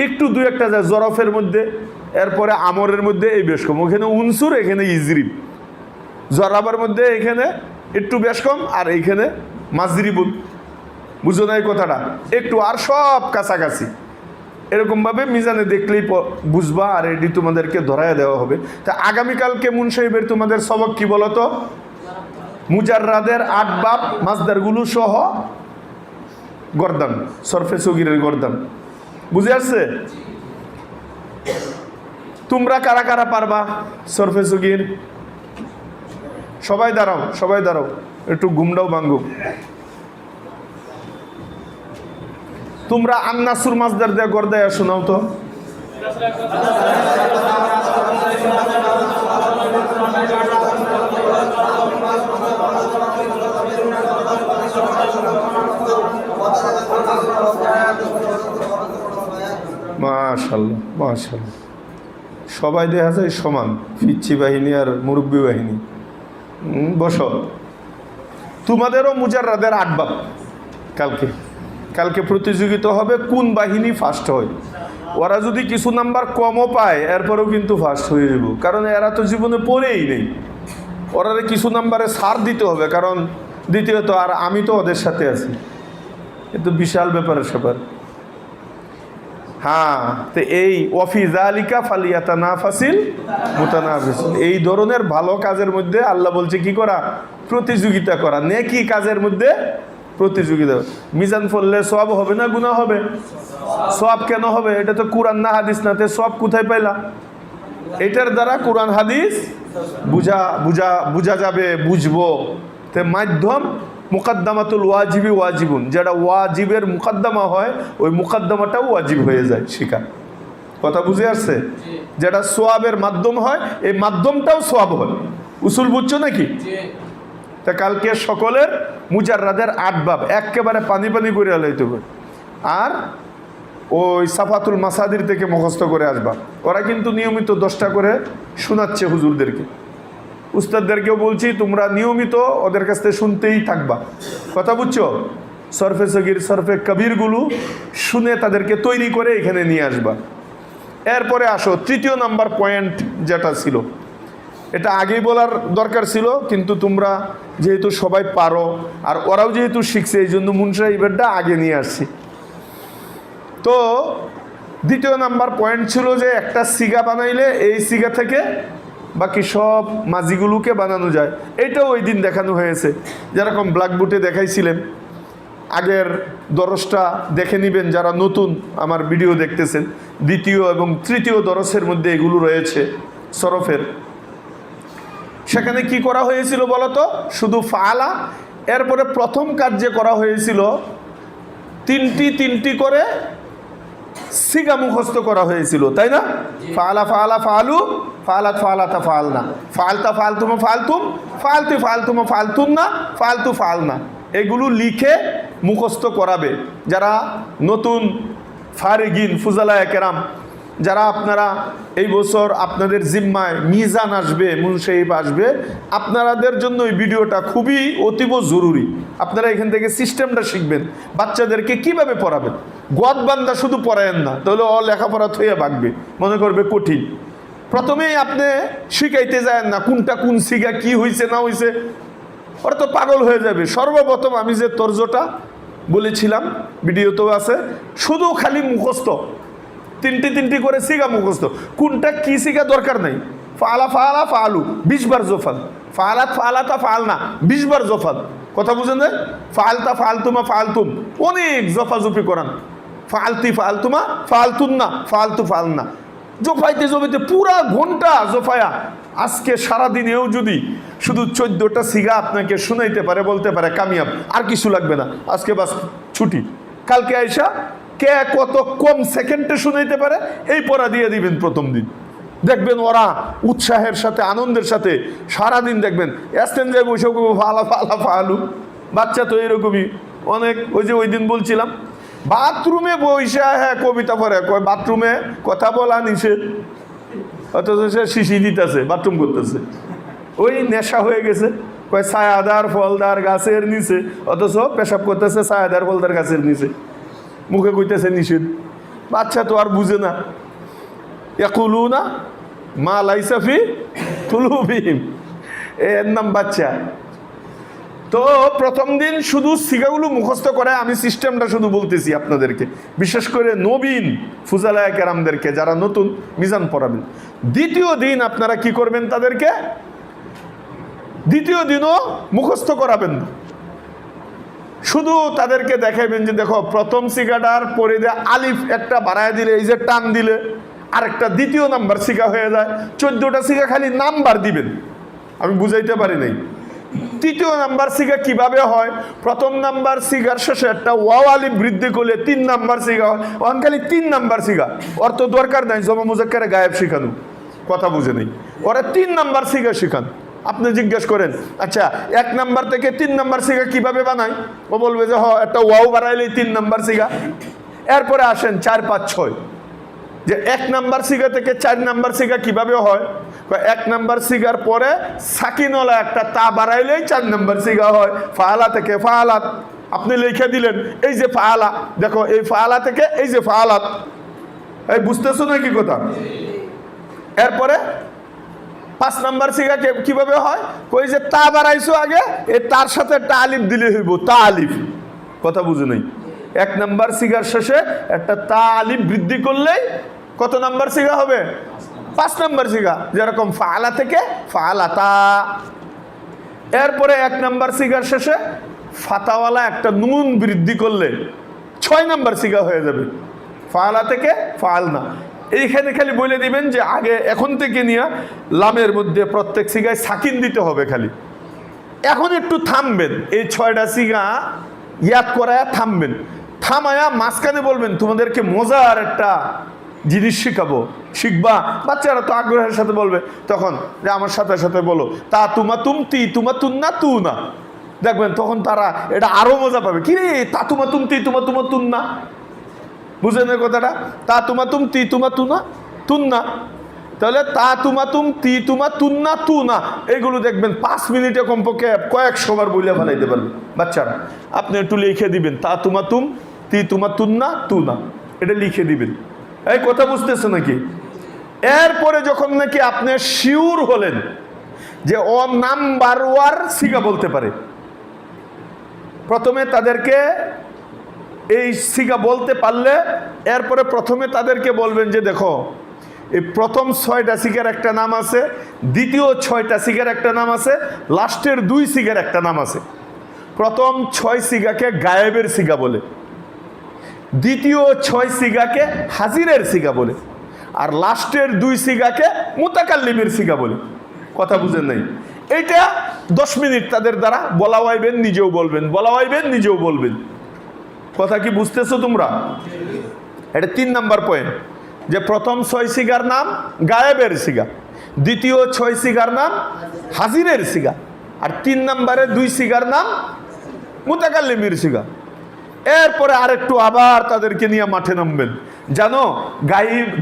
একটু দুই একটা যায় জরফের মধ্যে, এরপরে আমরের মধ্যে এই বেশ কম, ওখানে উনসুর, এখানে ইজরিব। জরাবার মধ্যে এখানে একটু বেশ কম, আর এইখানে মাজরিবুল। বুঝো না এই কথাটা একটু? আর সব কাছাকাছি। এরকমভাবে মিজানে দেখলেই বুঝবা, আর এটি তোমাদেরকে ধরায় দেওয়া হবে। তা আগামীকালকে মুনসাহিবের তোমাদের সবক কি বলতো? মুজাররাদের 8 বাব মাসদারগুলো সহ গর্দান, সরফে সগীরের গর্দান। বুঝে আসছে? তোমরা কারা কারা পারবা সরফে সগীর? সবাই দাঁড়াও, সবাই দাঁড়াও, একটু ঘুমটাও ভাঙ্গুক। তোমরা আন্নাসুর মাজদার দেয়া গর্দায় শোনাও তো। মাশাআল্লাহ, মাশাআল্লাহ। সবাই দেখা যায় সমান, পিচ্ছি বাহিনী আর মুরব্বী বাহিনী। বসো। তোমাদেরও মুজাররাদের 8 বাপ। কালকে প্রতিযোগিতা হবে কোন বাহিনী ফার্স্ট হয়। ওরা যদি কিছু নাম্বার কমও পায় এরপরেও কিন্তু ফার্স্ট হয়ে যাব, কারণ এরা তো জীবনে পড়েই নেই। ওরা কিছু নাম্বারে ছাড় দিতে হবে, কারণ দ্বিতীয়ত আর আমি তো ওদের সাথে আছি। কিন্তু বিশাল ব্যাপারের ব্যাপার। হ্যাঁ, তো এই ওয়াফি যালিকা ফালিয়াতানাফাসিল মুতানাফিসুন, এই ধরনের ভালো কাজের মধ্যে আল্লাহ বলছে কি করা? প্রতিযোগিতা করা। নেকি কাজের মধ্যে প্রতিযোগিতা। মিজান ফললে সওয়াব হবে না গুনাহ হবে? সওয়াব কেন হবে? এটা তো কোরআন না হাদিস না, তে সওয়াব কোথায় পাইলা? এটার দ্বারা কোরআন হাদিস বুঝা যাবে, বুঝবো। তে মাধ্যম মুকদ্দমাতুল ওয়াজিবি ওয়াজিবুন, যেটা ওয়াজিবের মুকদ্দমা হয় ওই মুকদ্দমাটাও ওয়াজিব হয়ে যায় শিখা। কথা বুঝে আসছে? যেটা সোয়াবের মাধ্যম হয় এই মাধ্যমটাও সোয়াব হয়। উসুল বুঝছো নাকি? তা কালকে সকলের মুজাররাদের 8 বাব একেবারে পানি পানি করে আলাইতে হবে। আর ওই সাফাতুল মাসাদির থেকে মুখস্থ করে আসবা। ওরা কিন্তু নিয়মিত 10টা করে শোনাচ্ছে হুজুরদেরকে। উস্তাদদেরকেও বলছি তোমরা নিয়মিত ওদের কাছ থেকে শুনতেই থাকবা। কথা বুঝছো? সরফে সগীর, সরফে কবিরগুলো শুনে তাদেরকে তৈরি করে এখানে নিয়ে আসবা। এরপরে আসো 3য় নাম্বার পয়েন্ট যেটা ছিল, এটা আগেই বলার দরকার ছিল, কিন্তু তোমরা যেহেতু সবাই পারো আর ওরাও যেহেতু শিখছে এই জন্য মুনশা ইভেন্টটা আগে নিয়ে আসছি। তো 2য় নাম্বার পয়েন্ট ছিল যে একটা সিগা বানাইলে এই সিগা থেকে বাকি সব মাজিগুলোকে বানানো যায়। এটাও ওই দিন দেখানো হয়েছে, যেরকম ব্ল্যাকবোর্ডে দেখাইছিলেন। আগের দরসটা দেখে নেবেন যারা নতুন আমার ভিডিও দেখতেছেন। 2য় এবং 3য় দরসের মধ্যে এগুলো রয়েছে সরফের। সেখানে কি করা হয়েছিল বলতো? শুধু ফালা। এরপরে প্রথম কাজ যে করা হয়েছিল 3টি করে সিগা মুখস্থ করা হয়েছিল, তাই না? ফালা ফালা ফালু, ফালাত ফালাতা ফালনা, ফালতা ফালতুমা ফালতুম, ফালতু ফালতুমা ফালতুন না, ফালতু ফালনা। এগুলো লিখে মুখস্থ করাবে যারা নতুন ফারিগিন ফুজালায়ে কেরাম, যারা আপনারা এই বছর আপনাদের জিম্মায় মিজান আসবে, মুনসাহিব আসবে, আপনাদের জন্য এই ভিডিওটা খুবই অতীব জরুরি। আপনারা এখান থেকে সিস্টেমটা শিখবেন, বাচ্চাদেরকে কিভাবে পড়াবেন। গদ বান্দা শুধু পড়ায়েন না, তাহলে লেখাপড়া থইয়া ভাগবে, মনে করবে কঠিন। প্রথমেই আপনি শিখাইতে যায় না কোনটা কোন সিগা কি হয়েছে না হয়েছে, ওরা তো পাগল হয়ে যাবে। সর্বপ্রথম আমি যে তর্জটা বলেছিলাম ভিডিওতেও আছে, শুধু খালি মুখস্থ, 3টি করে সিগা মুখস্থ। কোনটা কি সিগা দরকার নাই। ফালা ফালা ফালু 20 বার জোফাল, ফালাত ফালাতা ফালনা 20 বার জোফাল। কথা বুঝেন না? ফালতা ফালতুমা ফালতুম অনেক জফাজফি করান। ফালতি ফালতুমা ফালতুন না, ফালতু ফালনা। জোফাইতে জমিতে পুরা ঘন্টা জোফায়া। আজকে সারাদিনেও যদি শুধু 14টা সিগা আপনাকে শুনাইতে পারে, বলতে পারে, কামিয়াব, আর কিছু লাগবে না। আজকে বাস ছুটি। কালকে আইসা কে কত কম সেকেন্ডে শুনাইতে পারে এই পড়া দিয়ে দিবেন প্রথম দিন। দেখবেন ওরা উৎসাহের সাথে আনন্দের সাথে সারাদিন দেখবেন এস্তেঞ্জায় বসে ফালা ফালা ফালু। বাচ্চা তো এরকমই অনেক। ওই যে ওই দিন বলছিলাম বাথরুমে বইসা হ্যাঁ কবিতা পড়ে, কয় বাথরুমে কথা বলা নিষেধ, অথচ সে শিশি দিতেছে, বাথরুম করতেছে। ওই নেশা হয়ে গেছে। কয় ছায়াদার ফলদার গাছের নিচে, অথচ পেশাব করতেছে ছায়াদার ফলদার গাছের নিচে, মুখে কইতেছে নিষেধ। বাচ্চা তো আর বুঝে না। ইয়াকুলুনা মা লাইসা ফি কুলুবিহিম, এর নাম বাচ্চা। তো প্রথম দিন শুধু সিগাগুলো মুখস্থ করে, আমি সিস্টেমটা শুধু বলতেছি আপনাদেরকে, বিশেষ করে নবীন ফুজালায়ে কেরামদেরকে যারা নতুন মিজান পড়াবেন। 2য় দিন আপনারা কি করবেন? তাদেরকে 2য় দিনও মুখস্থ করাবেন না। শুধু তাদেরকে দেখাইবেন যে দেখো প্রথম সিগাটার পরে দিয়ে আলিফ একটা বাড়ায় দিলে, এই যে টান দিলে আরেকটা দ্বিতীয় নাম্বার সিগা হয়ে যায়। 14টা সিগা খালি নাম্বার দিবেন, আমি বুঝাইতে পারি নাই। তৃতীয় নাম্বার সিগা কিভাবে হয়, প্রথম নাম্বার সিগার শেষে একটা ওয়াও আলিফ বৃদ্ধি করলে 3 নাম্বার সিগা হয়। ওখান খালি 3 নাম্বার সিগা, অর্থ দরকার নাই জমা মুজাক্কারে গায়েব শিখানো, কথা বুঝে নেই। ওরা 3 নাম্বার সিগা শিখান। আপনি জিজ্ঞেস করেন আচ্ছা 1 নাম্বার থেকে 3 নাম্বার সিগা কিভাবে বানায়, ও বলবে যে একটা ওয়াও বাড়াইলেই 3 নাম্বার সিগা। এরপরে আসেন 4, 5, 6, যে 1 নাম্বার সিগা থেকে 4 নাম্বার সিগা কিভাবে হয়। 1 নাম্বার সিগার পরে সাকিনওয়ালা একটা তা বাড়াইলেই 4 নাম্বার সিগা হয়। ফাআলা থেকে ফাআলাত আপনি লিখে দিলেন, এই যে ফাআলা, দেখো এই ফাআলা থেকে এই যে ফাআলাত, এই বুঝতেছো নাকি কথা। এরপরে 5 নাম্বার সিগা কিভাবে হয়, কই যে তা বাড়াইছো আগে, এই তার সাথে একটা আলিফ দিলে হইব, তা আলিফ, কথা বুঝে নাই। 1 নাম্বার সিগার শেষে একটা তা আলিফ বৃদ্ধি করলেই কত নাম্বার সিগা হবে, 5 নাম্বার সিগা। যেরকম ফাআলা থেকে ফাআলাতা। এরপরে 1 নাম্বার সিগার শেষে ফাতাওয়ালা একটা নুন বৃদ্ধি করলে 6 নাম্বার সিগা হয়ে যাবে, ফাআলা থেকে ফাআলনা। এইখানে খালি বলে দিবেন যে আগে এখন থেকে নিয়ে লামের মধ্যে প্রত্যেক সিগায় সাকিন দিতে হবে খালি। এখন একটু থামবেন, এই 6টা সিগা ইয়াদ করায়া থামবেন, থামায়া মাঝখানে বলবেন তোমাদেরকে মজার একটা জিনিস শিখাবো, শিখবা। বাচ্চারা তো আগ্রহের সাথে বলবে, তখন যে আমার সাথে সাথে বলো তা তুমা তুমতি তুমা তুন্না তু না, দেখবেন তখন তারা এটা আরো মজা পাবে। কি রে তা তুমা তুমতি তুমা তুমা তুন্না, বুঝলেন কথাটা, তা তুমা তুমতি তুমা তুনা তুন্না। তাহলে তা তুমা তুম তি তুমা তুন্না তু না, এগুলো দেখবেন 5 মিনিটে কমপক্ষে কয়েকশো বার বইলে ফেলাইতে পারবে বাচ্চারা। আপনি একটু লিখে দিবেন তা তুমা তুম তি তুমা তুন্না তু না, এটা লিখে দিবেন। এই কথা বুঝতেছে নাকি। এরপরে যখন নাকি আপনি শিওর হলেন যে ও নাম্বার ওয়ার সিগা বলতে পারে, প্রথমে তাদেরকে এই সিগা বলতে পারলে এরপরে প্রথমে তাদেরকে বলবেন যে দেখো এই প্রথম 6টা সিগার একটা নাম আছে, দ্বিতীয় 6টা সিগার একটা নাম আছে, লাস্টের 2 সিগার একটা নাম আছে। প্রথম 6 সিগাকে গায়েবের সিগা বলে, দ্বিতীয় 6 সিগাকে হাজিরের সিগা বলে, আর লাস্টের 2 সিগাকে মুতাকাল্লিমের সিগা বলে, কথা বুঝেন নাই। এইটা 10 মিনিট তাদের দ্বারা বলা হইবেন, নিজেও বলবেন, বলা হইবেন নিজেও বলবেন, কথা কি বুঝতেছো তোমরা। এটা 3 নাম্বার পয়েন্ট, যে প্রথম 6 সিগার নাম গায়েবের সিগা, দ্বিতীয় 6 সিগার নাম হাজিরের সিগা, আর 3 নাম্বারে 2 সিগার নাম মুতাকাল্লিমের সিগা। এরপরে আরেকটু আবার তাদেরকে নিয়ে মাঠে নামবেন। জানো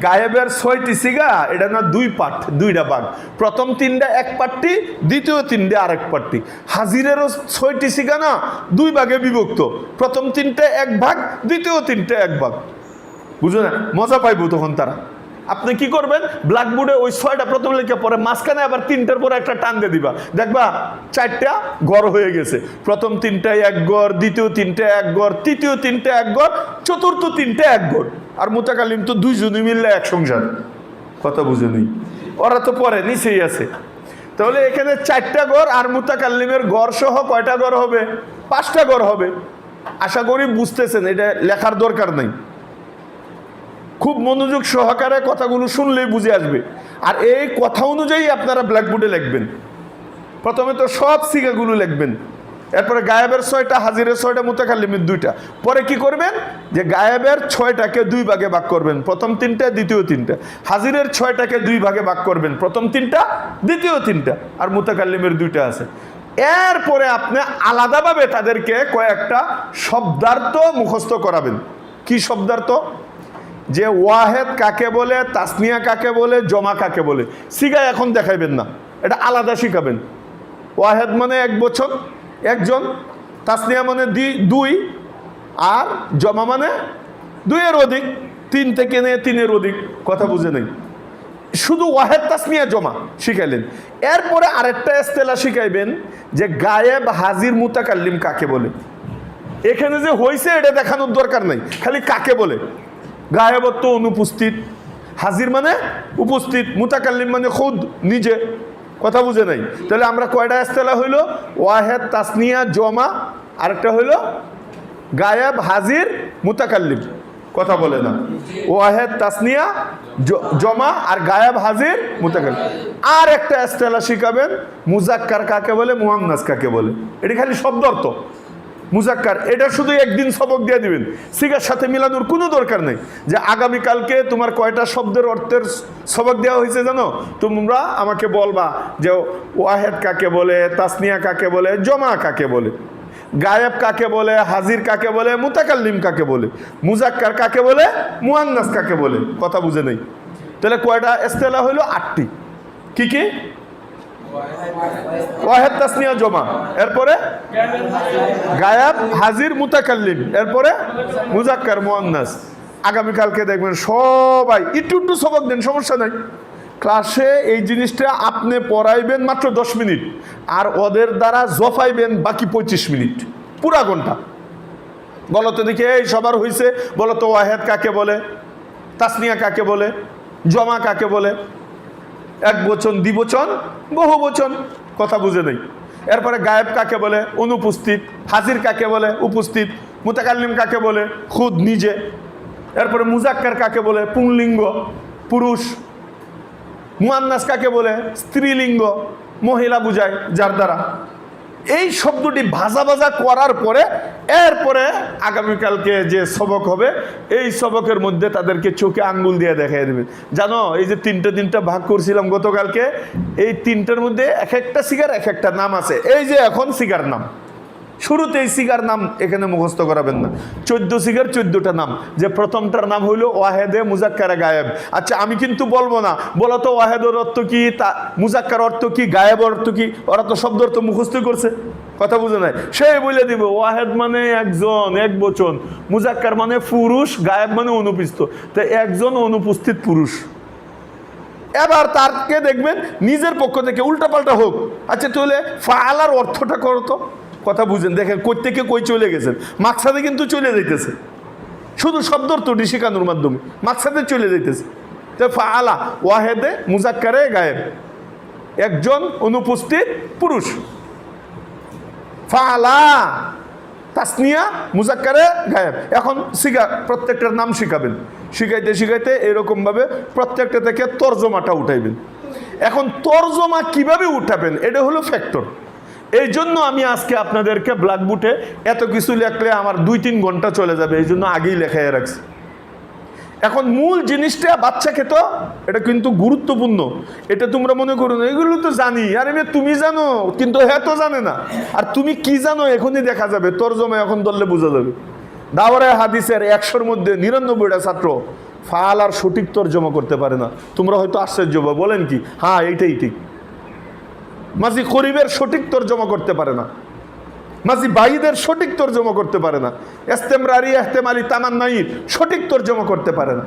গায়েবের 6টি সিগা, এটা না 2 পার্ট, 2টা ভাগ, প্রথম 3টা 1 পার্টি, দ্বিতীয় 3টা আরেক পার্টি। হাজিরেরও 6টি সিগা না 2 ভাগে বিভক্ত, প্রথম 3টা 1 ভাগ, দ্বিতীয় 3টা 1 ভাগ, বুঝো না, মজা পাইবো তখন তারা। আপনি কি করবেন, ব্ল্যাকবোর্ডে ওই 6টা প্রথম লিখে পরে মাঝখানে আবার 3টার পরে একটা টান দিয়ে দিবা, দেখবা 4টা গড় হয়ে গেছে। প্রথম 3টায় 1 গড়, দ্বিতীয় 3টা 1 গড়, তৃতীয় 3টা 1 গড়, চতুর্থ 3টা 1 গড়। আর মুতাকাল্লিম তো 2 জনই মিললে এক সংসার, কথা বুঝে নেই, ওরা তো পরে নিচেই আছে। তাহলে এখানে 4টা গড় আর মুতাকাল্লিমের গড় সহ কয়টা গড় হবে, 5টা গড় হবে। আশা করি বুঝতেছেন, এটা লেখার দরকার নাই, খুব মনোযোগ সহকারে কথাগুলো শুনলেই বুঝে আসবে। আর এই কথা অনুযায়ী আপনারা ব্ল্যাকবোর্ডে লিখবেন। প্রথমে তো সব সিগাগুলো লিখবেন, এরপরে গায়েবের 6টা, হাজিরের 6টা, মুতাকাল্লিমের 2টা। পরে কি করবেন, যে গায়েবের 6টাকে 2 ভাগে ভাগ করবেন, প্রথম 3টা, দ্বিতীয় 3টা। হাজিরের 6টাকে 2 ভাগে ভাগ করবেন, প্রথম 3টা, দ্বিতীয় 3টা, আর মুতাকাল্লিমের 2টা আছে। এরপরে আপনি আলাদাভাবে তাদেরকে কয়েকটা শব্দার্থ মুখস্থ করাবেন। কি শব্দার্থ, যে ওয়াহেদ কাকে বলে, তাসনিয়া কাকে বলে, জমা কাকে বলে, সিগা এখন দেখাইবেন না, এটা আলাদা শিখাবেন। ওয়াহেদ মানে 1 বছর, 1জন, তাসনিয়া মানে 2, আর জমা মানে 2-এর অধিক, 3 থেকে নিয়ে 3-এর অধিক, কথা বুঝে নেই। শুধু ওয়াহেদ তাসনিয়া জমা শিখাইলেন। এরপরে আরেকটা ইস্তেলা শিখাইবেন, যে গায়েব হাজির মুতাকাল্লিম কাকে বলে। এখানে যে হয়েছে এটা দেখানোর দরকার নাই, খালি কাকে বলে। গায়েবত্ব অনুপস্থিত, হাজির মানে উপস্থিত, মুতাকাল্লিম মানে খুদ নিজে, কথা বুঝে নাই। তাহলে আমরা কয়টা ইস্তেলা হইল, ওয়াহেদ তাসনিয়া জমা আরেকটা হইল গায়েব, হাজির, মুতাকাল্লিম, কথা বলে না। ওয়াহেদ, তাসনিয়া, জমা, আর গায়েব, হাজির, মুতাকাল্লিম। আর একটা ইস্তেলাহ শিখাবেন, মুজাক্কার কাকে বলে, মুয়ান্নাস কাকে বলে। এটা খালি শব্দ অর্থ। মুজাক্কার এটা শুধু একদিন সবক দিয়ে দিবেন, সিগার সাথে মিলানোর কোনো দরকার নেই যে আগামীকালকে তোমার কয়টা শব্দের অর্থের সবক দেওয়া হয়েছে জানো, তোমরা আমাকে বলবা যে ওয়াহেদ কাকে বলে, তাসনিয়া কাকে বলে, জমা কাকে বলে, গায়েব কাকে বলে, হাজির কাকে বলে, মুতাকাল্লিম কাকে বলে, মুজাক্কার কাকে বলে, মুয়ান্নাস কাকে বলে। কথা বুঝে নেই? তাহলে কয়টা ইস্তেলাহ হইল? 8টি। কি কি? ওয়াহেদ, তাসনিয়া, জমা, এরপরে গায়েব, হাজির, মুতাকাল্লিম, এরপরে মুজাক্কার, মুয়ান্নাস। আগামীকালকে দেখবেন সবাই একটু একটু সবক দেন, সমস্যা নাই। ক্লাসে এই জিনিসটা আপনি পড়াইবেন মাত্র 10 মিনিট, আর ওদের দ্বারা জফাইবেন বাকি 25 মিনিট, পুরা ঘন্টা। বলো তো দেখি, এই সবার হয়েছে, বলো তো ওয়াহেদ কাকে বলে, তাসনিয়া কাকে বলে, জমা কাকে বলে? এক বচন, দ্বিবচন, বহু বচন। কথা বুঝে নেই? এরপরে গায়েব কাকে বলে? অনুপস্থিত। হাজির কাকে বলে? উপস্থিত। মুতাকাল্লিম কাকে বলে? খুদ, নিজে। এরপরে মুজাক্কার কাকে বলে? পুংলিঙ্গ, পুরুষ। মুয়ান্নাস কাকে বলে? স্ত্রীলিঙ্গ, মহিলা বুঝায় যার দ্বারা। এই শব্দটি ভাজা ভাজা করার পরে এরপরে আগামীকালকে যে সবক হবে, এই সবকের মধ্যে তাদেরকে চোখে আঙ্গুল দিয়ে দেখাই দেবে। জানো, এই যে তিনটা ভাগ করছিলাম গতকালকে, এই তিনটার মধ্যে এক একটা সিগার এক একটা নাম আছে। এই যে এখন সিগার নাম, শুরুতেই সিগার নাম এখানে মুখস্থ করাবেন না। 14 সিগার 14টা নাম। যে প্রথমটার নাম হইল ওয়াহেদে, মুজাক্কারে, গায়েব। আচ্ছা, আমি কিন্তু বলবো না বলো তো ওয়াহেদের অর্থ কি, তা মুজাক্কার অর্থ কি, গায়েব অর্থ কি। ওরা তো শব্দ অর্থ মুখস্থ করছে, কথা বুঝে নাই। সে বলে দিব ওয়াহেদ মানে একজন, এক বচন, মুজাক্কার মানে পুরুষ, গায়েব মানে অনুপস্থিত। তো একজন অনুপস্থিত পুরুষ। এবার তারকে দেখবেন নিজের পক্ষ থেকে উল্টাপাল্টা হোক। আচ্ছা, তাহলে ফাআলার অর্থটা করো তো। কথা বুঝেন, দেখেন কই থেকে কই চলে গেছেন, মাকসাদে কিন্তু চলে যাইতেছে। শুধু শব্দ অর্থটি শেখানোর মাধ্যমে মাকসাদে চলে যাইতেছে। তো ফাআলা, ওয়াহেদে, মুজাক্কারে, গায়েব, একজন অনুপস্থিত পুরুষ। ফাআলা, তাসনিয়া, মুজাক্কারে, গায়েব। এখন প্রত্যেকটার নাম শিখাবেন। শিখাইতে শিখাইতে এরকমভাবে প্রত্যেকটা থেকে তর্জমাটা উঠাইবেন। এখন তর্জমা কিভাবে উঠাবেন, এটা হলো ফ্যাক্টর। এই জন্য আমি আজকে আপনাদেরকে ব্ল্যাকবোর্ডে এত কিছু লেখলে আমার 2-3 ঘন্টা চলে যাবে, এই জন্য আগেই লেখাই রাখছি। এখন মূল জিনিসটা বাচ্চাকে তো এটা কিন্তু গুরুত্বপূর্ণ। এটা তোমরা মনে করো না এগুলো তো জানি, আরে তুমি জানো, কিন্তু হ্যাঁ তো জানে না। আর তুমি কি জানো এখনই দেখা যাবে, তর্জমা এখন ধরলে বোঝা যাবে। দাওরায়ে হাদিসের 100-র মধ্যে 99টা ছাত্র ফাল আর সঠিক তর্জমা করতে পারে না। তোমরা হয়তো আশ্চর্য বলেন কি, হ্যাঁ এইটাই ঠিক। মাঝি করিবের সঠিক তর্জমা করতে পারে না, মাঝি বাইদের সঠিক তর্জমা করতে পারে না, ইস্তেমরারি, ইহতেমালি, তামান্নাইর সঠিক তর্জমা করতে পারে না।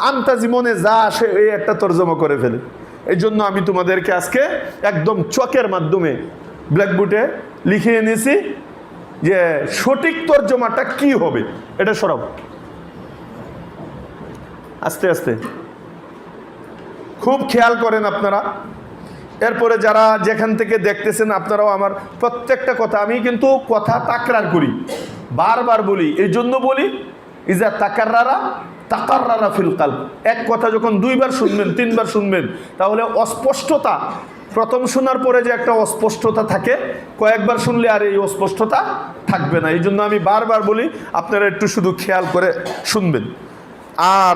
আন্তাজি মনে যা আসে এই একটা তর্জমা করে ফেলে। এই জন্য আমি তোমাদেরকে আজকে একদম চকের মাধ্যমে ব্ল্যাকবোর্ডে লিখে এনেছি যে সঠিক তর্জমাটা কি হবে। এটা সরাব আস্তে আস্তে, খুব খেয়াল করেন আপনারা। এরপরে যারা যেখান থেকে দেখতেছেন আপনারাও আমার প্রত্যেকটা কথা, আমি কিন্তু কথা তাকরার করি, বারবার বলি। এই জন্য বলি ইজা তাকাররারা ফিল কালব। এক কথা যখন 2বার শুনবেন, 3বার শুনবেন, তাহলে অস্পষ্টতা, প্রথম শোনার পরে যে একটা অস্পষ্টতা থাকে, কয়েকবার শুনলে আর এই অস্পষ্টতা থাকবে না। এই জন্য আমি বারবার বলি আপনারা একটু শুধু খেয়াল করে শুনবেন। আর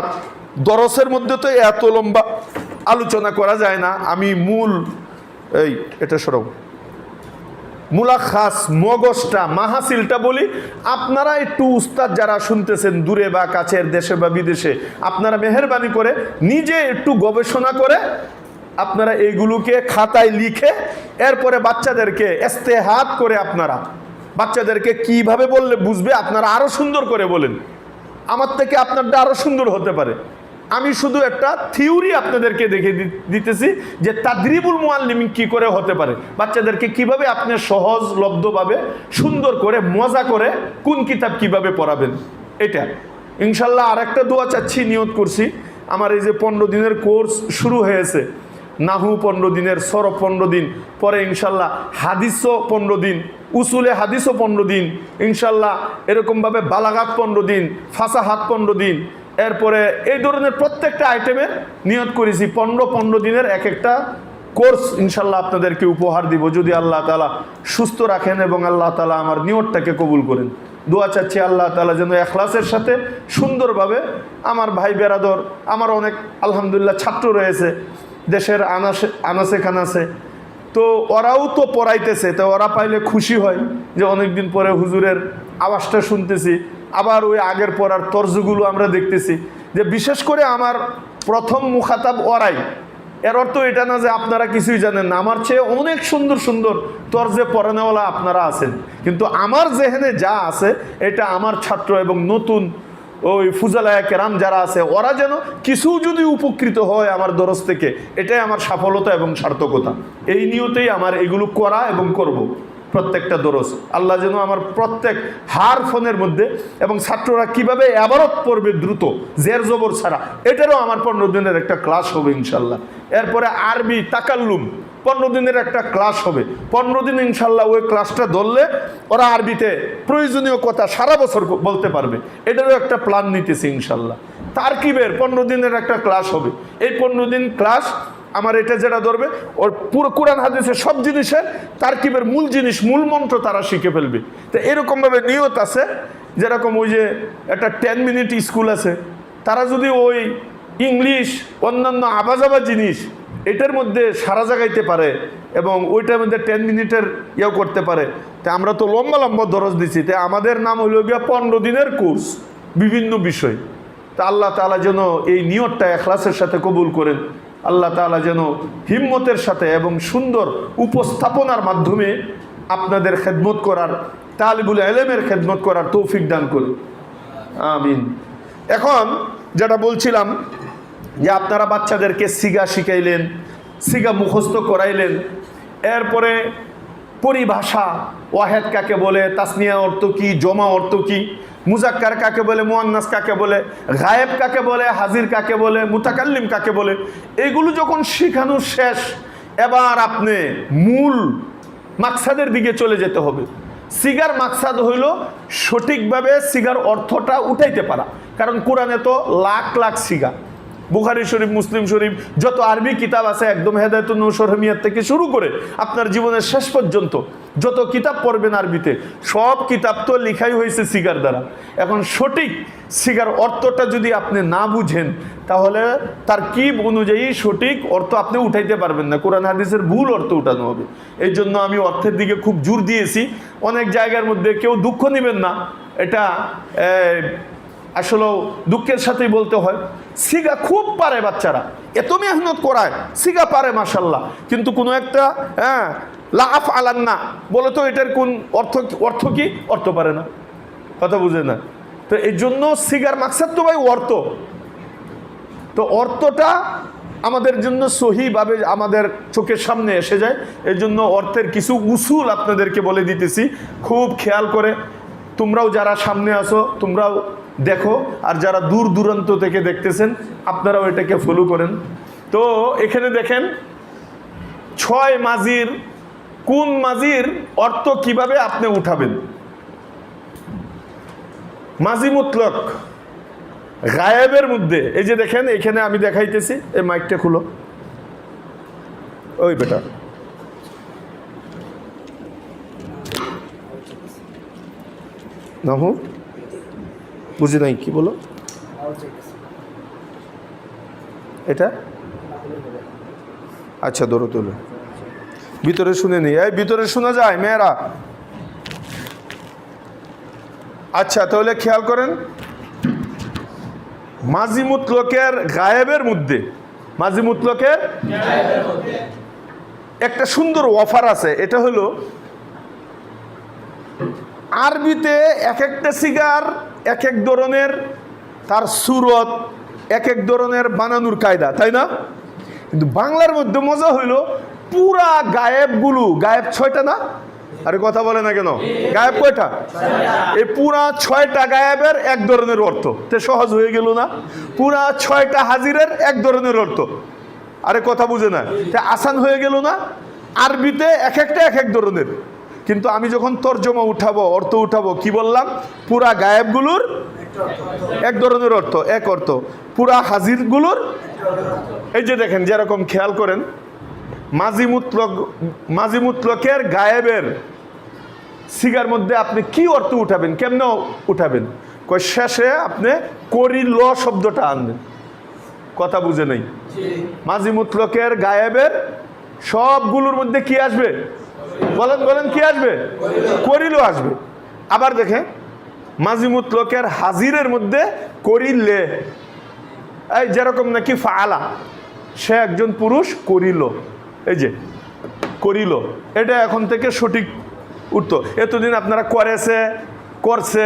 দরসের মধ্যে তো এত লম্বা আলোচনা করা যায় না। আমি মূল এটা সরব মুলাখাস মগজটা, মাহাসিলটা বলি। আপনারা একটু উস্তাদ যারা শুনতেছেন দূরে বা কাছের, দেশে বা বিদেশে, আপনারা মেহেরবানি করে নিজে একটু গবেষণা করে আপনারা এইগুলোকে খাতায় লিখে এরপরে বাচ্চাদেরকে ইস্তেহাত করে, আপনারা বাচ্চাদেরকে কিভাবে বললে বুঝবে, আপনারা আরো সুন্দর করে বলেন। আমার থেকে আপনারটা আরো সুন্দর হতে পারে। আমি শুধু একটা থিওরি আপনাদেরকে দেখে দিতেছি যে তাদরিবুল মুআল্লিমিন কি করে হতে পারে, বাচ্চাদেরকে কিভাবে আপনি সহজলব্ধভাবে সুন্দর করে মজা করে কোন কিতাব কিভাবে পড়াবেন। এটা ইনশাল্লাহ আরেকটা দোয়া চাচ্ছি, নিয়ত করছি। আমার এই যে 15 দিনের কোর্স শুরু হয়েছে, নাহু 15 দিনের, সরফ 15 দিন, পরে ইনশাল্লাহ হাদিসও 15 দিন, উসুলে হাদিসও 15 দিন ইনশাল্লাহ, এরকমভাবে বালাগাত 15 দিন, ফাসাহাত 15 দিন, এরপরে এই ধরনের প্রত্যেকটা আইটেমের নিয়ত করেছি 15 দিনের এক একটা কোর্স ইনশাল্লাহ আপনাদেরকে উপহার দিব, যদি আল্লাহ তাআলা সুস্থ রাখেন এবং আল্লাহ তাআলা আমার নিয়তটাকে কবুল করেন। দোয়া চাচ্ছি আল্লাহ তাআলা যেন এখলাসের সাথে সুন্দরভাবে আমার ভাই বেরাদর, আমার অনেক আলহামদুলিল্লাহ ছাত্র রয়েছে দেশের আনাসে খানাসে, তো ওরাও তো পড়াইতেছে, তো ওরা পাইলে খুশি হয় যে অনেক দিন পরে হুজুরের আওয়াজটা শুনতেছি, আবার ওই আগের পড়ার তর্জগুলো আমরা দেখতেছি, যে বিশেষ করে আমার প্রথম মুখাতাব ওরাই। এর অর্থ এটা না যে আপনারা কিছুই জানেন না, আমার চেয়ে অনেক সুন্দর সুন্দর তর্জে পড়ানোওয়ালা আপনারা আছেন, কিন্তু আমার জেহেনে যা আছে এটা আমার ছাত্র এবং নতুন ওই ফুজালায়ে কেরাম যারা আছে ওরা যেন কিছু যদি উপকৃত হয় আমার দরস থেকে, এটাই আমার সফলতা এবং সার্থকতা। এই নিয়তেই আমার এগুলো করা এবং করব প্রত্যেকটা দরস। আল্লাহ যেন আমার প্রত্যেক হার ফোনের মধ্যে, এবং ছাত্ররা কিভাবে আবারত পড়বে দ্রুত জের জবর ছাড়া, এটারও আমার 15 দিনের একটা ক্লাস হবে ইনশাল্লাহ। এরপরে আরবি তাকাল্লুম 15 দিনের একটা ক্লাস হবে। 15 দিন ইনশাল্লাহ ওই ক্লাসটা ধরলে ওরা আরবিতে প্রয়োজনীয় কথা সারা বছর বলতে পারবে, এটারও একটা প্ল্যান নিতেছি ইনশাল্লাহ। তারকিবের 15 দিনের একটা ক্লাস হবে। এই 15 দিন ক্লাস আমার এটা যেটা ধরবে ওর পুরো কোরআন হাদিসের সব জিনিসের তারকিবের মূল জিনিস, মূল মন্ত্র তারা শিখে ফেলবে। তো এরকমভাবে নিয়ত আছে, যেরকম ওই যে একটা 10 মিনিট স্কুল আছে, তারা যদি ওই ইংলিশ অন্যান্য আবাজাবা জিনিস এটার মধ্যে সারা জাগাইতে পারে এবং ওইটার মধ্যে 10 মিনিটের ইয়েও করতে পারে, তা আমরা তো লম্বা লম্বা দরজ দিচ্ছি, তাই আমাদের নাম হইল গিয়া 15 দিনের কোর্স বিভিন্ন বিষয়। তা আল্লাহ তাআলা যেন এই নিয়তটা ইখলাসের সাথে কবুল করেন, আল্লাহ তাআলা যেন হিম্মতের সাথে এবং সুন্দর উপস্থাপনার মাধ্যমে আপনাদের খেদমত করার, তালিবুল ইলমের খেদমত করার তৌফিক দান করুন, আমিন। এখন যেটা বলছিলাম যে আপনারা বাচ্চাদেরকে সিগা শিখাইলেন, সিগা মুখস্থ করাইলেন, এরপরে পরিভাষা ওয়াহেদ কাকে বলে, তাসনিয়া অর্থ কি, জমা অর্থ কি, মুজাক্কার কাকে বলে, মুয়ান্নাস কাকে বলে, গায়েব কাকে বলে, হাজির কাকে বলে, মুতাকাল্লিম কাকে বলে, এগুলো যখন শেখানো শেষ, এবার আপনি মূল মাকসাদের দিকে চলে যেতে হবে। সিগার মাকসাদ হইল সঠিকভাবে সিগার অর্থটা উঠাইতে পারা, কারণ কোরআনে তো লাখ লাখ সিগা, বুখারী শরীফ, মুসলিম শরীফ, যত আরবি কিতাব আছে একদম হেদায়েতুন নূর রহমিয়াত থেকে শুরু করে আপনার জীবনের শেষ পর্যন্ত যত কিতাব পড়বেন আরবিতে, সব কিতাব তো লেখাই হয়েছে সিগার দ্বারা। এখন সঠিক সিগার অর্থটা যদি আপনি না বুঝেন, তাহলে তারকিব অনুযায়ী সঠিক অর্থ আপনি উঠাইতে পারবেন না, কোরআন হাদিসের ভুল অর্থ উঠানো হবে। এই জন্য আমি অর্থের দিকে খুব জোর দিয়েছি। অনেক জায়গার মধ্যে কেউ দুঃখ নেবেন না, এটা আসলে দুঃখের সাথেই বলতে হয়, সিগা খুব পারে বাচ্চারা, এত মেহনত করায়, সিগা পারে মাশাল্লাহ, কিন্তু কোনো একটা লাফ আলান না বলে তো এটার কোন অর্থ কি, অর্থ পারে না, কথা বুঝে না। তো এই জন্য সিগার মাকসাদ তো ভাই অর্থ, তো অর্থটা আমাদের জন্য সহিভাবে আমাদের চোখের সামনে এসে যায়। এই জন্য অর্থের কিছু উসুল আপনাদেরকে বলে দিতেছি, খুব খেয়াল করে তোমরাও যারা সামনে আসো তোমরাও দেখো, আর যারা দূর দূরান্ত থেকে দেখতেছেন আপনারাও এটাকে ফলো করেন। তো এখানে দেখেন 6 মাজির, কোন মাজির অর্থ কিভাবে আপনি উঠাবেন। মাজি মুতলক গায়েবের মধ্যে, এই যে দেখেন এখানে আমি দেখাইতেছি, এই মাইকটা খুলো, ওই বেটা, নাহু বুঝি নাই কি বলো এটা, আচ্ছা ধরো তোলো, ভিতরে শুনে নি, এই ভিতরে শোনা যায় মেয়েরা, আচ্ছা তাহলে খেয়াল করেন, মাজি মুতলকের গায়েবের মধ্যে, মাজি মুতলকের একটা সুন্দর অফার আছে। এটা হলো আরবিতে এক একটা সিগার এক এক ধরনের, তার সুরত এক এক ধরনের বানানোর কায়দা, তাই না? কিন্তু বাংলার মধ্যে মজা হইল পুরা গায়েবগুলো, গায়েব 6টা না, আরে কথা বলে না কেন, গায়েব কয়টা? এই পুরা 6টা গায়েবের এক ধরনের অর্থ, তে সহজ হয়ে গেল না? পুরা 6টা হাজিরের এক ধরনের অর্থ, আরে কথা বুঝে না, তে আসান হয়ে গেল না? আরবিতে এক একটা এক এক ধরনের, কিন্তু আমি যখন তর্জমা উঠাবো, অর্থ উঠাবো, কি বললাম? পুরা গায়েবগুলোর এক ধরনের অর্থ, এক অর্থ, পুরা হাজিরগুলোর। এই যে দেখেন, যেরকম খেয়াল করেন, মাজি মুতলকের গায়েবের সিগার মধ্যে আপনি কি অর্থ উঠাবেন, কেমনে উঠাবেন? কই শেষে আপনি করিল শব্দটা আনবেন। কথা বুঝে নেই? মাজি মুতলকের গায়েবের সবগুলোর মধ্যে কি আসবে? বলেন বলেন, কি আসবে? করিল আসবে। আবার দেখেন, মাজি মুতলকের হাজিরের মধ্যে করিলে, এই যেরকম নাকি ফাআলা, সে একজন পুরুষ, করিল, এই যে করিল, এটা এখন থেকে সঠিক উঠতো। এতদিন আপনারা করেছে, করছে,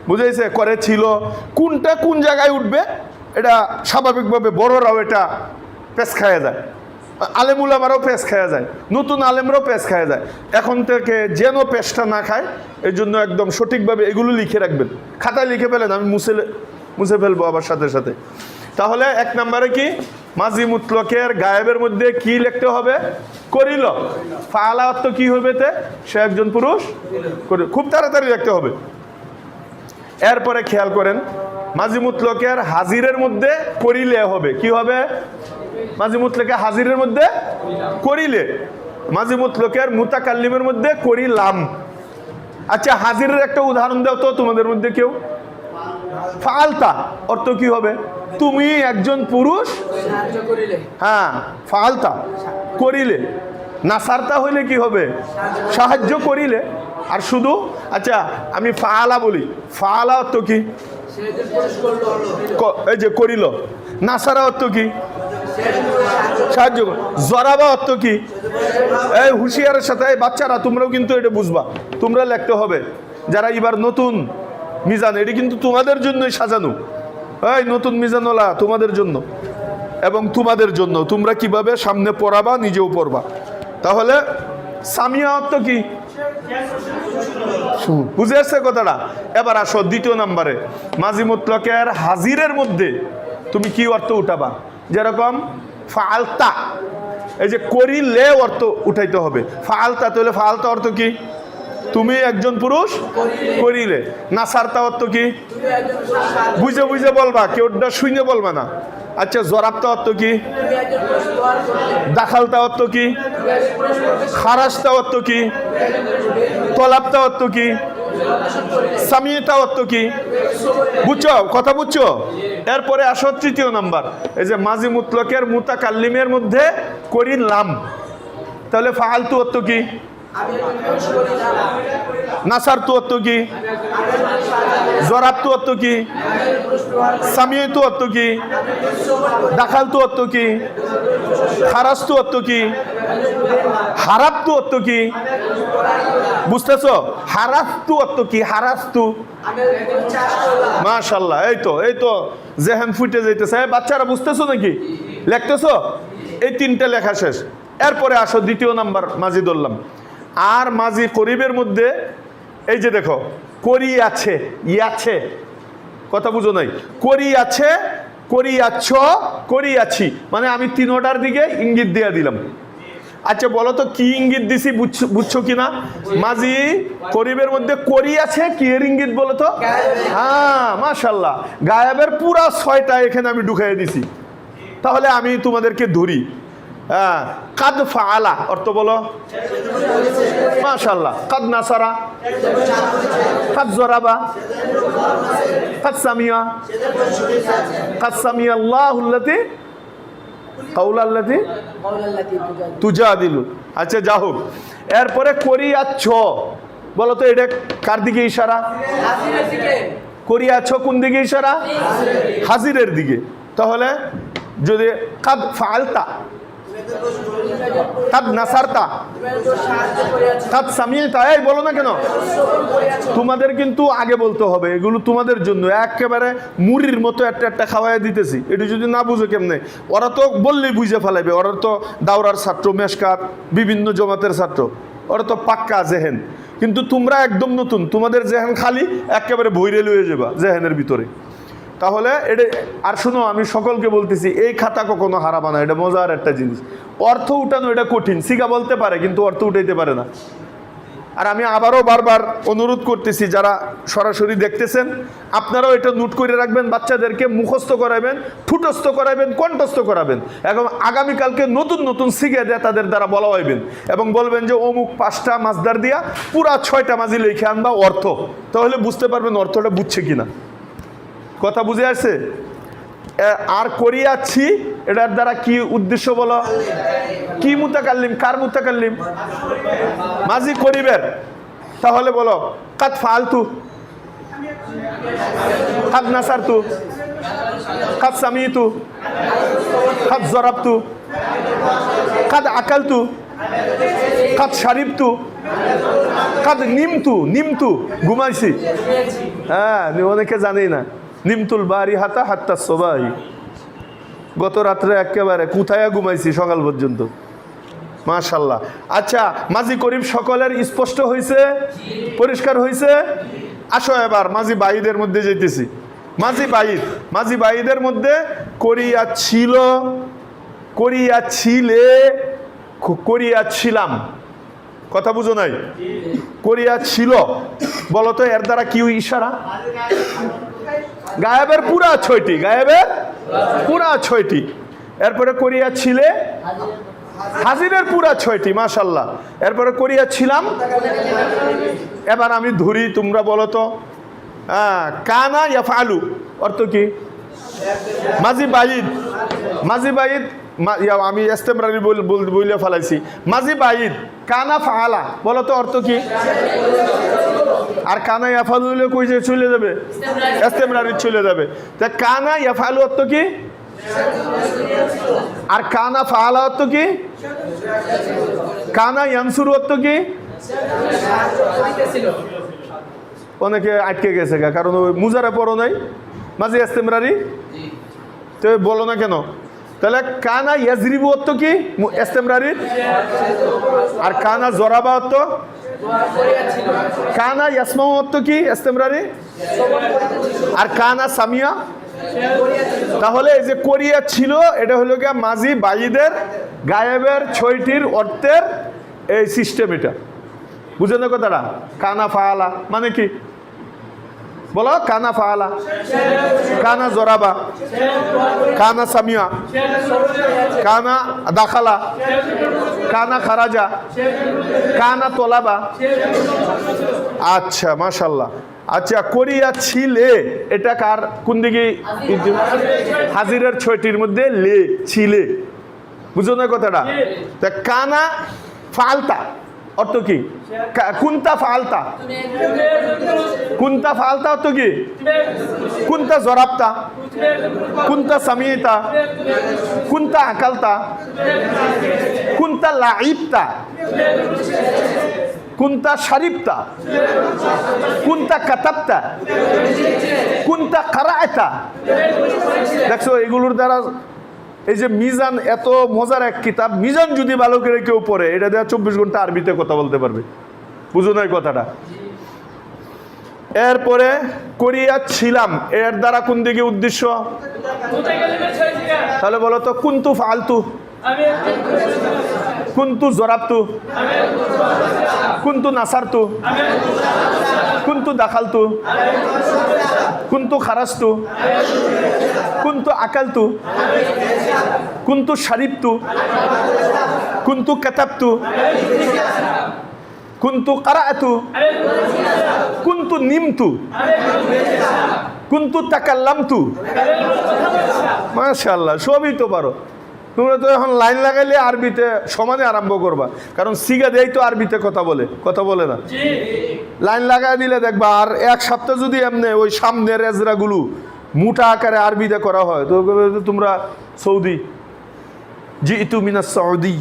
বুঝাইছে, করেছিল, কোনটা কোন জায়গায় উঠবে এটা স্বাভাবিকভাবে বড়রাও এটা পেশ খাওয়া যায়, আলেমুলামারাও পেশ খাওয়া যায়, নতুন আলেমরাও পেশ খাওয়া যায়। এখন থেকে যেন পেশটা না খায়, এই জন্য একদম সঠিকভাবে এগুলো লিখে রাখবেন, খাতায় লিখে ফেলেন, আমি মুছে ফেলবো আবার সাথে সাথে। তাহলে এক নম্বরে কি? মাজি মুতলকের গায়েবের মধ্যে কি লিখতে হবে? করিল। ফাআলা অর্থ কি হবে? সে একজন পুরুষ, খুব তাড়াতাড়ি লিখতে হবে। এরপরে খেয়াল করেন, মাজি মুতলকের হাজিরের মধ্যে করিলে হবে, কি হবে? মাজি মুতলকের হাজিরের মধ্যে করিলে, মাজি মুতলকের মুতাকাল্লিমের মধ্যে করিলাম। আচ্ছা, হাজিরের একটা উদাহরণ দাও তো তোমাদের মধ্যে কেউ। ফাআলতা অর্থ কি হবে? তুমি একজন পুরুষ, হ্যাঁ, ফাআলতা করিলে। নাসারতা হইলে কি হবে? সাহায্য করিলে। আর শুধু, আচ্ছা আমি ফাআলা বলি, ফাআলা অর্থ কি? এই যে করিল। নাসারা অর্থ কি? সাহায্য। জরাবা অর্থ কি? এই হুঁশিয়ারের সাথে, এই বাচ্চারা তোমরাও কিন্তু এটা বুঝবা, তোমরা লিখতে হবে যারা এবার নতুন মিজান, এটি কিন্তু তোমাদের জন্যই সাজানো, এই নতুন মিজানওয়ালা তোমাদের জন্য এবং তোমাদের জন্য, তোমরা কিভাবে সামনে পড়াবা, নিজেও পড়বা। তাহলে সামিয়া অর্থ কি? বুঝে আসছে কথাটা? এবার আসো দ্বিতীয় নাম্বারে, মাজি মুতলকের হাজিরের মধ্যে তুমি কি অর্থ উঠাবা? যেরকম ফাআলতা, এই যে করিলে অর্থ উঠাইতে হবে। ফাআলতা, তাহলে ফাআলতা অর্থ কি? তুমি একজন পুরুষ করিলে। নাসারতা অর্থ কি? বুঝে বুঝে বলবা, কেউটা শুনে বলবা না। আচ্ছা, জরাবতা অর্থ কি? দাখালতা অর্থ কি? খারাজতা অর্থ কি? তলাবতা অর্থ কি? সামিয়তা অর্থ কি? বুঝছো কথা? বুঝছো? এরপরে আসো তৃতীয় নাম্বার, এই যে মাজি মুতলকের মুতাকাল্লিমের মধ্যে করিলাম, তাহলে ফাআলতু অর্থ কি? নাসারতু অর্থ কি? জরাবতু অর্থ কি? সামিয়তু অর্থ কি? দাখালতু অর্থ কি? খারাজতু অর্থ কি? হারাবতু অর্থ কি? বুঝতেছো? হারাস্তু অর্থ কি? হারাস্তু, মাশাআল্লাহ, এই তো জেহেন ফুটে যাইতেছে। বাচ্চারা বুঝতেছো নাকি? লিখতেছো? এই তিনটা লেখা শেষ। এরপরে আসো দ্বিতীয় নাম্বার মাজি ধরলাম। আর মাজি করিবের মধ্যে এই যে দেখো, করিয়াছে, ইয়াছে, কথা বুঝো নাই? করিয়াছে, করিয়াছ, করিয়াছি, মানে আমি তিনোটার দিকে ইঙ্গিত দিয়ে দিলাম। আচ্ছা বলো তো কি ইঙ্গিত দিছি, বুঝছো কিনা? মাজি করিবের মধ্যে করিয়াছে, কি এর ইঙ্গিত বলো তো? হ্যাঁ, মাশাআল্লাহ, গায়েবের পুরা 6টা এখানে আমি ঢুকাই দিছি। তাহলে আমি তোমাদেরকে ধরি। হ্যাঁ, কাদ ফাআলা অর্থ বলো, মাশাআল্লাহ। কাদ নাসারা, কাদ জরাবা, কাদ সামিয়া, কাদ সামিয়া আল্লাহুল্লাতি কাউলাল্লাতি তুজাদিলু। আচ্ছা যা হোক, এরপরে করিয়াছ বলো তো এটা কার দিকে ইশারা? করিয়াছ কোন দিকে ইশারা? হাজিরের দিকে। তাহলে যদি কাদ ফাআলতা, কাদ নাসারতা, কাদ সামিয়তা, এই বলো না কেন? তোমাদের কিন্তু আগে বলতে হবে, এগুলো তোমাদের জন্য একেবারে মুড়ির মতো একটা একটা খাওয়াই দিতেছি। এটা যদি না বুঝো কেমনে? ওরা তো বললেই বুঝে ফেলাইবে, ওরা তো দাওরার ছাত্র, মেশকাত, বিভিন্ন জমাতের ছাত্র, ওরা তো পাক্কা জেহেন। কিন্তু তোমরা একদম নতুন, তোমাদের জেহেন খালি, একেবারে ভইরে লয়ে যাবা জেহেনের ভিতরে। তাহলে এটা, আর শুনো আমি সকলকে বলতেছি, এই খাতা কখনো হারাবা না, এটা মজার একটা জিনিস। অর্থ উঠানো এটা কঠিন, সিগা বলতে পারে কিন্তু অর্থ উঠাইতে পারে না। আর আমি আবারও বারবার অনুরোধ করতেছি, যারা সরাসরি দেখতেছেন আপনারাও এটা নোট করে রাখবেন, বাচ্চাদেরকে মুখস্থ করাবেন, ঠুটস্থ করাবেন, কণ্ঠস্থ করাবেন এবং আগামীকালকে নতুন নতুন শিখে দেয় তাদের দ্বারা বলা হইবেন এবং বলবেন যে অমুক 5টা মাছদার দিয়া পুরা 6টা মাঝি লিখে আনবা অর্থ, তাহলে বুঝতে পারবেন অর্থটা বুঝছে কিনা। কথা বুঝে আসছে? আর করিয়াছি এটার দ্বারা কি উদ্দেশ্য বলো? কি মুতাকাল্লিম? কার মুতাকাল্লিম? মাঝি করিবের। তাহলে বলো কাদ ফালতু, কাদ নাসারতু, কাদ সামিতু, কাদ জরাবতু, কাদ আকালতু, কাদ শারিবতু, কাদ নিমতু। নিমতু ঘুমাইছি। হ্যাঁ, অনেকে জানেই না। নিমতুল বাড়ি হাতা হাত্তা সবাই, গত রাত্রে একেবারে কোথায় ঘুমাইছি সকাল পর্যন্ত। মাশাল্লাহ। আচ্ছা, মাঝি করিম সকলের স্পষ্ট হয়েছে, পরিষ্কার হয়েছে। আসো এবার মাঝি বাইদের মধ্যে যেতেছি। মাঝি বাইদ, মাঝি বাইদের মধ্যে করিয়াছিল, করিয়াছিলে, করিয়াছিলাম। কথা বুঝো নাই? করিয়াছিল বলতো এর দ্বারা কি ইশারা? গায়েবের পুরা 6টি, গায়েবের পুরা 6টি। এরপরে করিয়াছিলে হাজিরের পুরা 6টি। মাশাল্লাহ। এরপরে করিয়াছিলাম। এবার আমি ধরি, তোমরা বলো তো কানা ইয়াফআলু অর্থ কি? মাঝি বাইদ, মাঝি বাইদ আমি ইস্তেমরারি বইলে ফেলাইছি। মাঝি বাইদ কানা ফাআলা বলো তো অর্থ কি? আর কানা ইয়াফআলু হলে কই যে চলে যাবে? ইস্তেমরারি চলে যাবে। তা কানা ইয়াফআলু অর্থ কি? আর কানা ফাআলা অর্থ কি? কানা ইয়ানসুরু অর্থ কি? অনেকে আটকে গেছে কারণ ওই মুজারে পড়ো নাই মাঝি ইস্তেমরারি, তো বলো না কেন? তাহলে কানা ইয়াজরিবু অর্থ কি ইস্তেমরারি? আর কানা জরাবা অর্থ? কানা ইয়াসমাউ অর্থ কি ইস্তেমরারি? আর কানা সামিয়া। তাহলে এই যে করিয়া ছিল এটা হলো গিয়া মাঝি বাইদের গায়েবের 6টির অর্থের এই সিস্টেম। এটা বুঝেন না কথাটা? কানা ফাআলা মানে কি বলো? কানা ফাআলা, কানা জরাবা, কানা সামিয়া, কানা দাখালা, কানা খারাজা, কানা তোলাবা। আচ্ছা, মাশাল্লাহ। আচ্ছা, করিয়াছিলে এটা কার কোন দিকে? হাজিরের 6টির মধ্যে লে ছিলে। বুঝো না কথাটা? তা কানা ফালতা অর্থ কি? কুন্তা ফালতা, কুন্তা ফালতা অর্থ কি? কুন্তা জরাবতা, কুন্তা সামিতা, কুন্তা আকালতা, কুন্তা লাইবতা, কুন্তা শারিবতা, কুন্তা কাতাবতা, কুন্তা কারাআতা। দেখছো এগুলোর দ্বারা এই যে মিজান, এত মজার এক কিতাব, মিজান যদি ভালো করে কেউ পড়ে এটা দেওয়া 24 ঘন্টা আরবিতে কথা বলতে পারবে। বুঝো না কথাটা? এরপরে করিয়াছিলাম এর দ্বারা কোন দিকে উদ্দেশ্য? তাহলে বলো তো কুন্তু ফালতু, কুন্তু জরাবতু, কুন্তু নাসারতু, কুন্তু দাখালতু, কুন্তু খারাজতু, কুন্তু আকালতু, কুন্তু শারিবতু, কুন্তু কাতাবতু, কুন্তু কারাআতু, কুন্তু নিমতু, কুন্তু তাকাল্লামতু। মাশাআল্লাহ, সবই তো পারো তোমরা। তো এখন লাইন লাগাইলে আরবিতে সমানে আরম্ভ করবা, কারণ সিগা দেই তো আরবিতে কথা বলে না। লাইন লাগাই দিলে দেখবা। আর এক সপ্তাহ যদি এমনি ওই সামনের এজরাগুলো মোটা আকারে আরবিতে করা হয় তো তোমরা সৌদি, জিতু মিনাস সৌদি,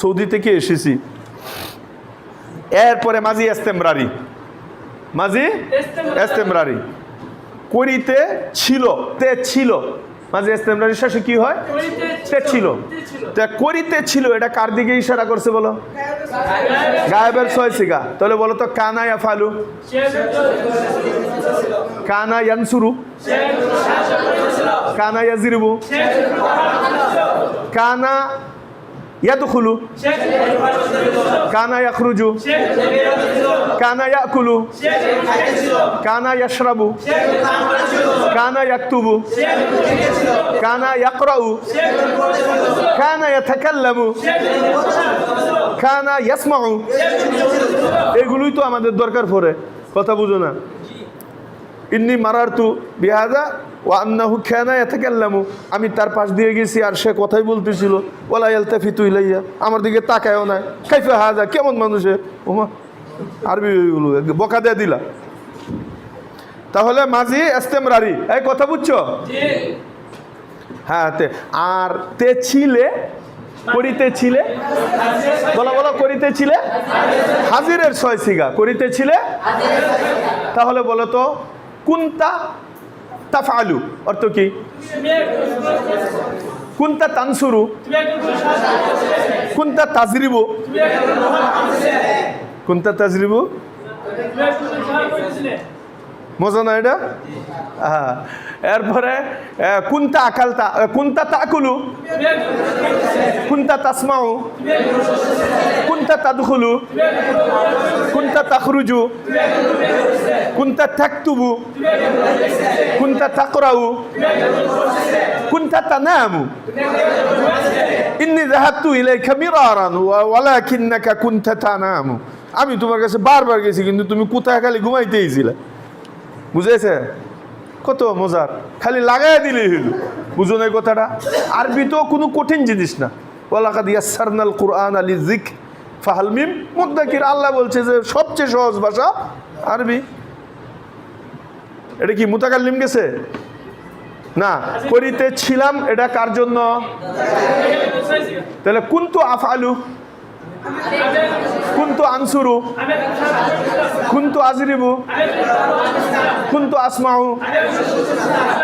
সৌদি থেকে এসেছি। এরপরে মাঝি ইস্তেমরারি, মাঝি ইস্তেমরারি করিতে ছিল, তে ছিল। মাঝি ইস্তেমরারির শেষে কি হয়? তে ছিল। তে করিতে ছিল এটা কার দিকে ইশারা করছে বলো? গায়েবের 6 সিগা। তাহলে বলো তো কানা ইয়াফালু, কানা ইয়ানসুরু, কানা ইয়াজরিবু, কানা ইয়াদখুলু, কানা ইয়াখরুজু, কানা ইয়াকুলু, কানা ইয়াশরাবু, কানা ইয়াকতুবু, কানা ইয়াকরাউ, কানা ইয়াতাকাল্লামু, কানা ইয়াসমাউ। এগুলোই তো আমাদের দরকার পড়ে। কথা বুঝো না? ইন্নী মারারতু বিহাজা ওয়া আন্নাহু কানা ইয়াতাকাল্লামু, আমি তার পাশ দিয়ে গেছি আর সে কথাই বলতেছিল। ওয়ালা ইয়ালতাফিতু ইলাইয়া, আমার দিকে তাকায়ও না। কাইফা হাজা, কেমন মানুষে? ওমা আরবি এগুলো বকা দিয়ে দিলা। তাহলে মাঝি ইস্তেমরারি, এই কথা বুঝছো? হ্যাঁ। আর তে ছিলে, করিতেছিলে, বলো বলো, করিতেছিলে হাজিরের 6 সিগা, করিতেছিলে। তাহলে বলো তো কুনতা তাফআলু অর্থ কি? কুনতা তানসুরু, কুনতা তাজরিবু, কুনতা তাজরিবু। মজা না এটা? হ্যাঁ। এরপরে কুনতা আকালতা, কুনতা তাকুলু, কুনতা তাসমাউ, কুনতা তাদখুলু, কুনতা তাখরুজু, কুনতা তাকতুবু, কুনতা তাকরাউ, কুনতা তানামু। ইন্নী যাহাবতু ইলাইকা মিরারান ওয়ালাকিন্নাকা কুনতা তানামু। আমি তোমার কাছে বারবার গেছি, কিন্তু তুমি কোথায় খালি ঘুমাইতেইছিলে। বুঝেছে? কত মজার, খালি লাগাই দিলেই হইল। বুঝো না কথাটা? আরবি তো কোনো কঠিন জিনিস না। ওয়ালাকাদ ইয়াসসারনাল কুরআনা লিযিকর ফাহাল মিন মুদ্দাকির। আল্লাহ বলছে যে সবচেয়ে সহজ ভাষা আরবি। এটা কি মুতাকাল্লিম গেছে? না, করিতেছিলাম এটা কার জন্য? তাহলে কুনতু আফআলু, কুনতু আনসুরু, কুনতু আজরিবু, কুনতু আসমাউ,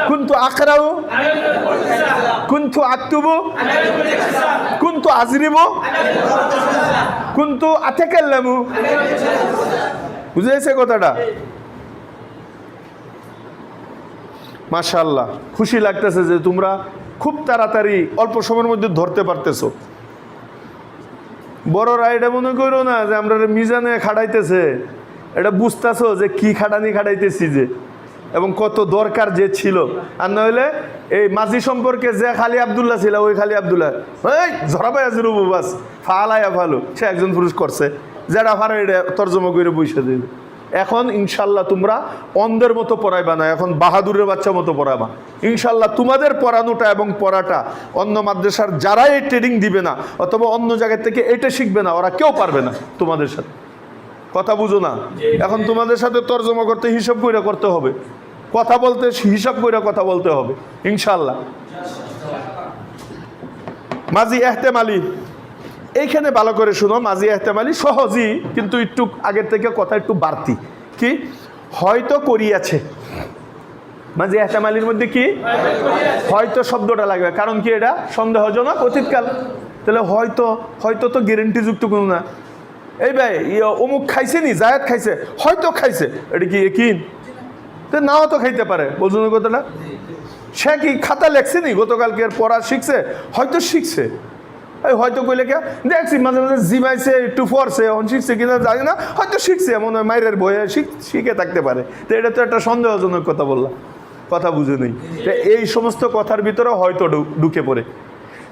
কুনতু আকরাউ, কুনতু আকতুবু, কুনতু আজরিবু, কুনতু আতাকাল্লামু। বুঝেছে কথাটা? মাশাআল্লাহ, খুশি লাগতেছে যে তোমরা খুব তাড়াতাড়ি অল্প সময়ের মধ্যে ধরতে পারতেছো। বড়রা এটা মনে করো না যে আমরা মিজানে খাটাইতেছে, এটা বুঝতেছো যে কি খাটানি খাটাইতেছি যে, এবং কত দরকার যে ছিল। আর নইলে এই মাঝি সম্পর্কে যে খালি আব্দুল্লাহ ছিল, ওই খালি আব্দুল্লাহ এই ঝরাবাই আছে রুবু বাস ফালাইয়া ভালো, সে একজন পুরুষ করছে, যেটা ভালো এটা তর্জমা করে বসে দিবে। এখন ইনশাল্লাহ তোমরা অন্ধের মতো পড়াইবা না, এখন বাহাদুরের বাচ্চা মতো পড়াবা ইনশাল্লাহ। তোমাদের পড়ানোটা এবং পড়াটা অন্য মাদ্রাসার যারা এই ট্রেনিং দিবে না অথবা অন্য জায়গা থেকে এটা শিখবে না, ওরা কেউ পারবে না তোমাদের সাথে। কথা বুঝো না? এখন তোমাদের সাথে তর্জমা করতে হিসাব করে করতে হবে, কথা বলতে হিসাব করে কথা বলতে হবে ইনশাল্লাহ। মাঝি এহতেমালি, এইখানে ভালো করে শুনো। মাঝি এহতেমালি সহজই, কিন্তু একটু আগের থেকে কথা একটু বাড়তি। কি? হয়তো করিয়াছে। মাঝি এহতেমালির মধ্যে কি? হয়তো শব্দটা লাগবে, কারণ কি? এটা সন্দেহজনক অতীতকাল। তাহলে হয়তো, হয়তো তো গ্যারেন্টিযুক্ত কোনো না। এই ভাই অমুক খাইছে নি, জায়েদ খাইছে, হয়তো খাইছে, এটা কি একিন? তো নাও তো খাইতে পারে। বলছো না কথাটা? সে কি খাতা লেখছে নি, গতকালকে পড়া শিখছে, হয়তো শিখছে। এই হয়তো কইলে কে দেখছি মাঝে মাঝে জিমাইছে, একটু পড়ছে, অন শিখছে কিনা জানি না, হয়তো শিখছে, মনে হয় মায়ের বইয়ে শিখে থাকতে পারে। তো এটা তো একটা সন্দেহজনক কথা বললাম, কথা বুঝে নেই। এই সমস্ত কথার ভিতরে হয়তো ঢুকে পড়ে।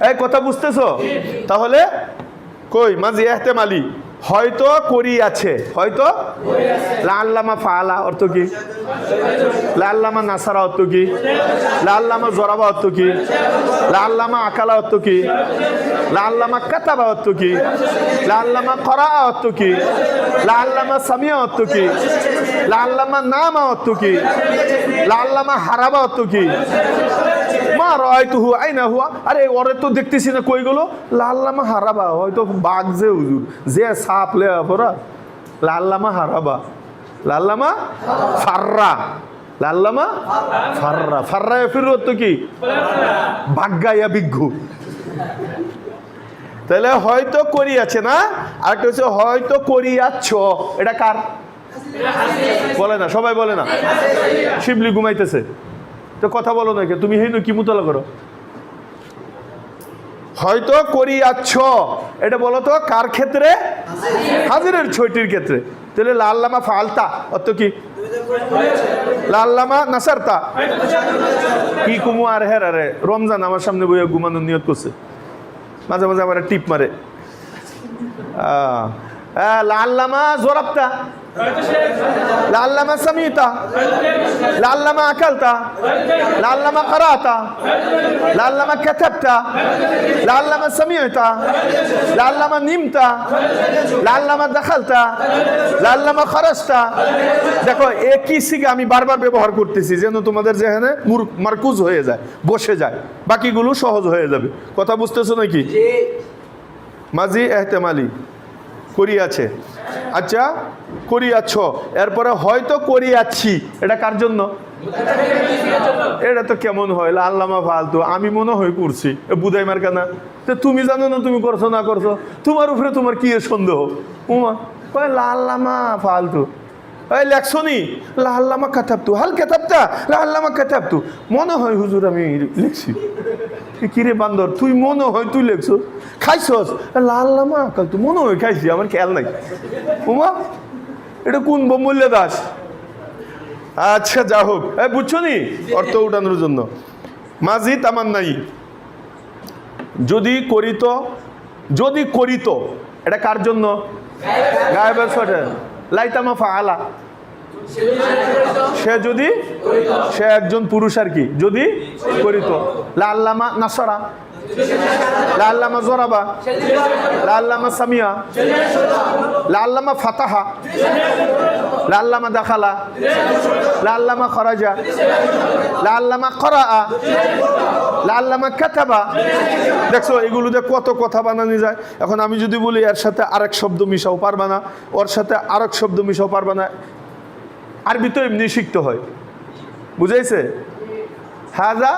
এই কথা বুঝতেছো? তাহলে কই মাঝি এহতেমালি হয়তো করিয়াছে, হয়তো লাল্লামা ফাআলা অর্থ কি? লাল্লামা নাসারা অর্থ কি? লাল্লামা জরাবা অর্থ কি? লাল্লামা আকালা অর্থ কি? লাল্লামা কাতাবা অর্থ কি? লাল্লামা করা অর্থ কি? লাল্লামা সামিয়া অর্থ কি? লাল্লামা নামা অর্থ কি? লাল্লামা হারাবা অর্থ কি? মা রাআইতুহু আইনা হুয়া, আরে ওরে তো দেখতেছি না, কই গেল? লাল্লামা হারাবা, হয়তো বাঘ যে হুজুর যে সাপ লেয়া পড়া। লাল্লামা হারাবা, লাল্লামা ফাররা, লাল্লামা ফাররা, ফাররা ফিরত কি? ভাগ্যায়া বিঘ্ঘু। তাহলে হয়তো করিয়াছে না, আরেকটা হচ্ছে হয়তো করিয়াছ। এটা কার? বলে না, সবাই বলে না। শিবলি ঘুমাইতেছে, তো কথা বলো না, তুমি হেন কি মুতলা করো? হয়তো করিয়াছ, এটা বলো তো কার ক্ষেত্রে? হাজিরের ছয়টির ক্ষেত্রে। তাহলে লাল্লামা ফালতা অর্থ কি? লাল্লামা নাসারতা কি কুমু আর হের আরে রমজান আমার সামনে বইয়া ঘুমানোর নিয়ত করছে, মাঝে মাঝে আমার টিপ মারে। লাল্লামা জোরাবতা, লাল্লামা সামিতা, লাল্লামা আকালতা, লাল্লামা কারাতা, লাল্লামা কাতাবতা, লাল্লামা সামিতা, লাল্লামা নিমতা, লাল্লামা দাখালতা, লাল্লামা খারাজতা। দেখো একই সিগা আমি বারবার ব্যবহার করতেছি যেন তোমাদের যেখানে মারকুজ হয়ে যায়, বসে যায়, বাকিগুলো সহজ হয়ে যাবে। কথা বুঝতেছো নাকি? মাজি এহতেমালি করিয়াছে, আচ্ছা করিয়াছ, এরপরে হয়তো করিয়াছি, এটা কার জন্য? এটা তো কেমন হয় আল্লামা ফালতু, আমি মনে হয় করছি, বুধাই মার কেনা। তো তুমি জানো না তুমি করছো না করছো, তোমার উপরে তোমার কি সন্দেহ? উমা কয় লাল্লামা ফালতু, এই লেখছো নি লাল্লামা কাতাবতু, হাল কাতাবতা লাল্লামা কাতাবতু, মনে হয় হুজুর আমি লিখছি। কিরে বান্দর তুই মনে হয় তুই লেখছো, খাইছস লাল্লামা কাল তুই মনে হয় খাইছি, আমার খেয়াল নাই। উমা এটা কোন মূল্য দাস? আচ্ছা যা হোক, বুঝছো নি অর্থ উঠানোর জন্য। মাঝি তামান্নাই, যদি করিত, যদি করিত, এটা কার জন্য? গায়েবের সরে লাইতামা ফাআলা, সে যদি, সে একজন পুরুষ আর কি, যদি করিত। লাল্লামা নাসরা, লাল্লামা জরাবা, লাল্লামা সামিয়া, লাল্লামা ফাতাহা, লাল্লামা দাখালা, লাল্লামা খরাজা, লাল্লামা করাআ, লাল্লামা কাতাবা। দেখছো এগুলোতে কত কথা বানানো যায়। এখন আমি যদি বলি এর সাথে আরেক শব্দ মিশাও, পারবা না, ওর সাথে আরেক শব্দ মিশাও, পারবা না। আরবি তো এমনি শিখতে হয়, বুঝাইছে? হাজা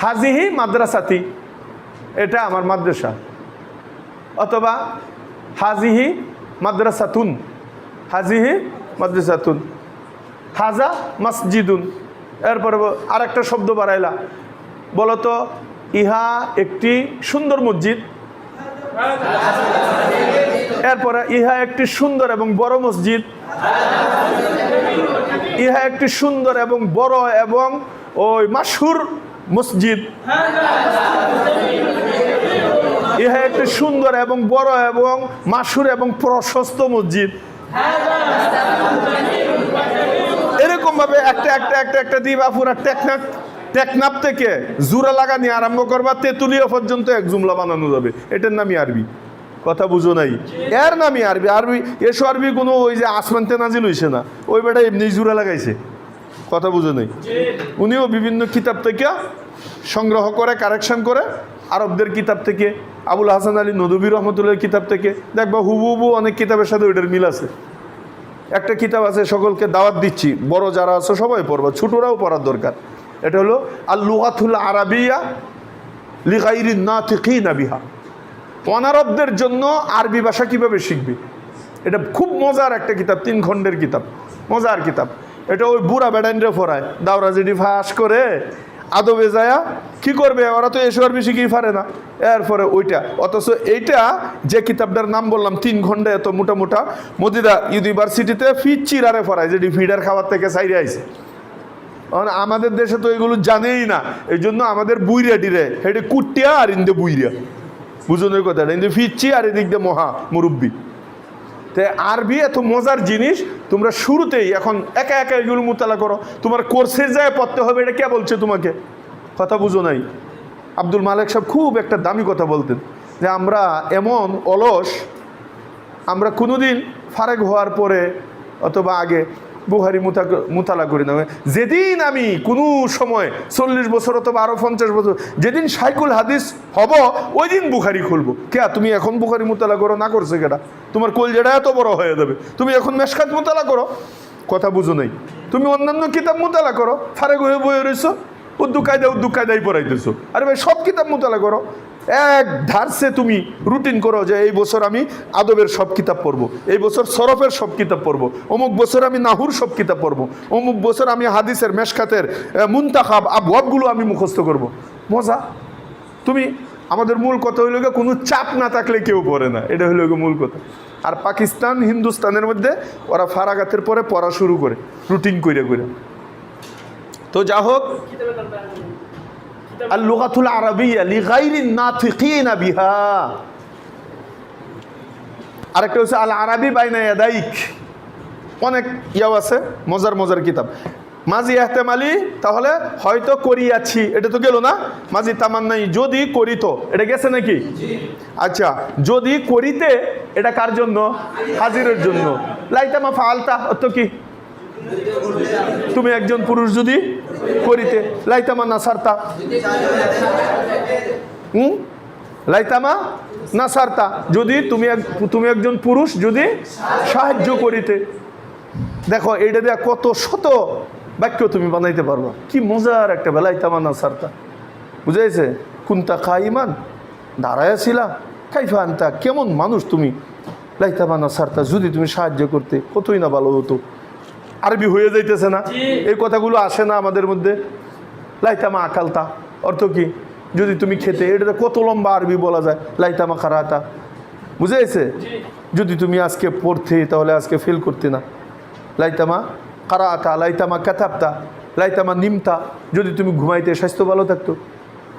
হাজিহি মাদ্রাসাতি, এটা আমার মাদ্রাসা, অথবা হাজিহি মাদ্রাসাতুন, হাজিহি মাদ্রাসাতুন, হাজা মসজিদুন। এরপরে আরেকটা শব্দ বাড়াইলা, বলো তো ইহা একটি সুন্দর মসজিদ, এরপরে ইহা একটি সুন্দর এবং বড় মসজিদ, ইহা একটি সুন্দর এবং বড় এবং ওই মাশহুর মসজিদ, ইহা একটি সুন্দর এবং বড় এবং মাশহুর এবং প্রশস্ত মসজিদ। এরকম ভাবে একটা একটা একটা একটা দিবা, পুরা টেকনাফ থেকে জুরা লাগানি আরম্ভ করবা তেতুলিয়া পর্যন্ত এক জুমলা বানানো যাবে। এটার নামই আরবি। কথা বুঝো নাই? এর নামই আরবি। আরবি এসো আরবি কোনো ওই যে আসমানতে নাজিল হইছে না, ওই বেটা এমনি জুরা লাগাইছে। কথা বুঝো নাই? উনিও বিভিন্ন কিতাব থেকে সংগ্রহ করে, কারেকশন করে, আরবদের কিতাব থেকে, আবুল হাসান আলী নদভী রহমতুল্লাহর কিতাব থেকে দেখবা হুবহু অনেক কিতাবের সাথে ওইটার মিল আছে। একটা কিতাব আছে, সকলকে দাওয়াত দিচ্ছি, বড় যারা আছে সবাই পড়বা, ছোটরাও পড়ার দরকার। এটা হলো আল লুগাতুল আরাবিয়া লিগাইরিন নাতিকিনা বিহা, অনারবদের জন্য আরবি ভাষা কিভাবে শিখবে। এটা খুব মজার একটা কিতাব, 3 খণ্ডের কিতাব, মজার কিতাব। এটা ওই বুড়া বেড়াইনরে পড়ায়, দাওরা যেটি ফাঁস করে আদবে যায়া কি করবে, ওরা তো এসো আরবি শিখেই পারে না। এরপরে ওইটা, অথচ এইটা যে কিতাবটার নাম বললাম 3 খণ্ডে এত মোটা মোটা, মদিনা ইউনিভার্সিটিতে ফিচিরারে পড়ায়, যেটি ফিডার খাবার থেকে সাইরে আইছে। আমাদের দেশে তো এগুলো জানেই না, এই জন্য আমাদের বুইরা ডিরে হেঁটে কুটিয়া আর ইন্দে বুইরা, বুঝুন ওই কথাটা, ইন্দে ফিরছি আর এদিক দিয়ে মহা মুরব্বী। তো আরবি এত মজার জিনিস, তোমরা শুরুতেই এখন একা একা এগুলো মোতালা করো, তোমার কোর্সে যায় পড়তে হবে, এটা কে বলছে তোমাকে? কথা বুঝো নাই? আব্দুল মালিক সাহেব খুব একটা দামি কথা বলতেন যে আমরা এমন অলস, আমরা কোনোদিন ফারেক হওয়ার পরে অথবা আগে বুখারি মুতালা করি না। যেদিন আমি কোনো সময় 40 বছর অথবা আরো 50 বছর যেদিন শাইখুল হাদিস হব, ওই দিন বুখারি খুলবো। কে তুমি এখন বুখারি মুতালা করো, না করছে কেটা? তোমার কলজেটা এত বড় হয়ে যাবে, তুমি এখন মেশকাত মুতালা করো। কথা বুঝো নাই? তুমি অন্যান্য কিতাব মুতালা করো, ফারেক হয়ে বয়ে রয়েছো, উর্দু কায়দাই পড়াইতেছো। আরে ভাই সব কিতাব মুতালা করো, এক ধারসে তুমি রুটিন করো যে এই বছর আমি আদবের সব কিতাব পড়বো, এই বছর সরফের সব কিতাব পড়বো, অমুক বছর আমি নাহুর সব কিতাব পড়বো, অমুক বছর আমি হাদিসের মেশকাতের মুনতাখাব আবওয়াবগুলো আমি মুখস্থ করব। মজা। তুমি আমাদের মূল কথা হইল গিয়ে কোনো চাপ না থাকলে কেউ পড়ে না, এটা হইল গিয়ে মূল কথা। আর পাকিস্তান হিন্দুস্তানের মধ্যে ওরা ফারাগাতের পরে পড়া শুরু করে রুটিন করে করে। তো যা হোক, আল লুগাতুল আরাবিয়্যা লিগাইরিন নাতিকিনা বিহা। আরেকটা হচ্ছে আল আরাবি বাইনা ইয়াদাইক, অনেক ইয়াও আছে, মজার মজার কিতাব। মাজি এহতেমালি, তাহলে হয়তো করিয়াছি, এটা তো গেল না। মাজি তামান্নাই, যদি করিত, এটা গেছে নাকি? আচ্ছা, যদি করিতে, এটা কার জন্য? হাজিরের জন্য। লাইতামা ফালতা অর্থ কি? তুমি একজন পুরুষ যদি করিতে। লাইতামা নাসারতা, লাইতামা নাসারতা, যদি তুমি একজন পুরুষ যদি সাহায্য করিতে। দেখো এইটা দেয়া কত শত বাক্য তুমি বানাইতে পারবা, কি মজার একটা লাইতামা নাসারতা। বুঝাইছে? কুন্তা খাইমান, দাঁড়ায় ছিলা, কাইফা আনতা, কেমন মানুষ তুমি। লাইতামা নাসারতা, যদি তুমি সাহায্য করতে, কতই না ভালো হতো। আরবি হয়ে যাইতেছে না, এই কথাগুলো আসে না আমাদের মধ্যে। লাইতামা আকালতা অর্থ কি? যদি তুমি খেতে। এটা কত লম্বা আরবি বলা যায়। লাইতামা খারাতা, বুঝেছে? যদি তুমি আজকে পড়তে, তাহলে আজকে ফেল করতে না। লাইতামা কারাতা, লাইতামা কাতাবতা, লাইতামা নিমতা, যদি তুমি ঘুমাইতে, স্বাস্থ্য ভালো থাকতো।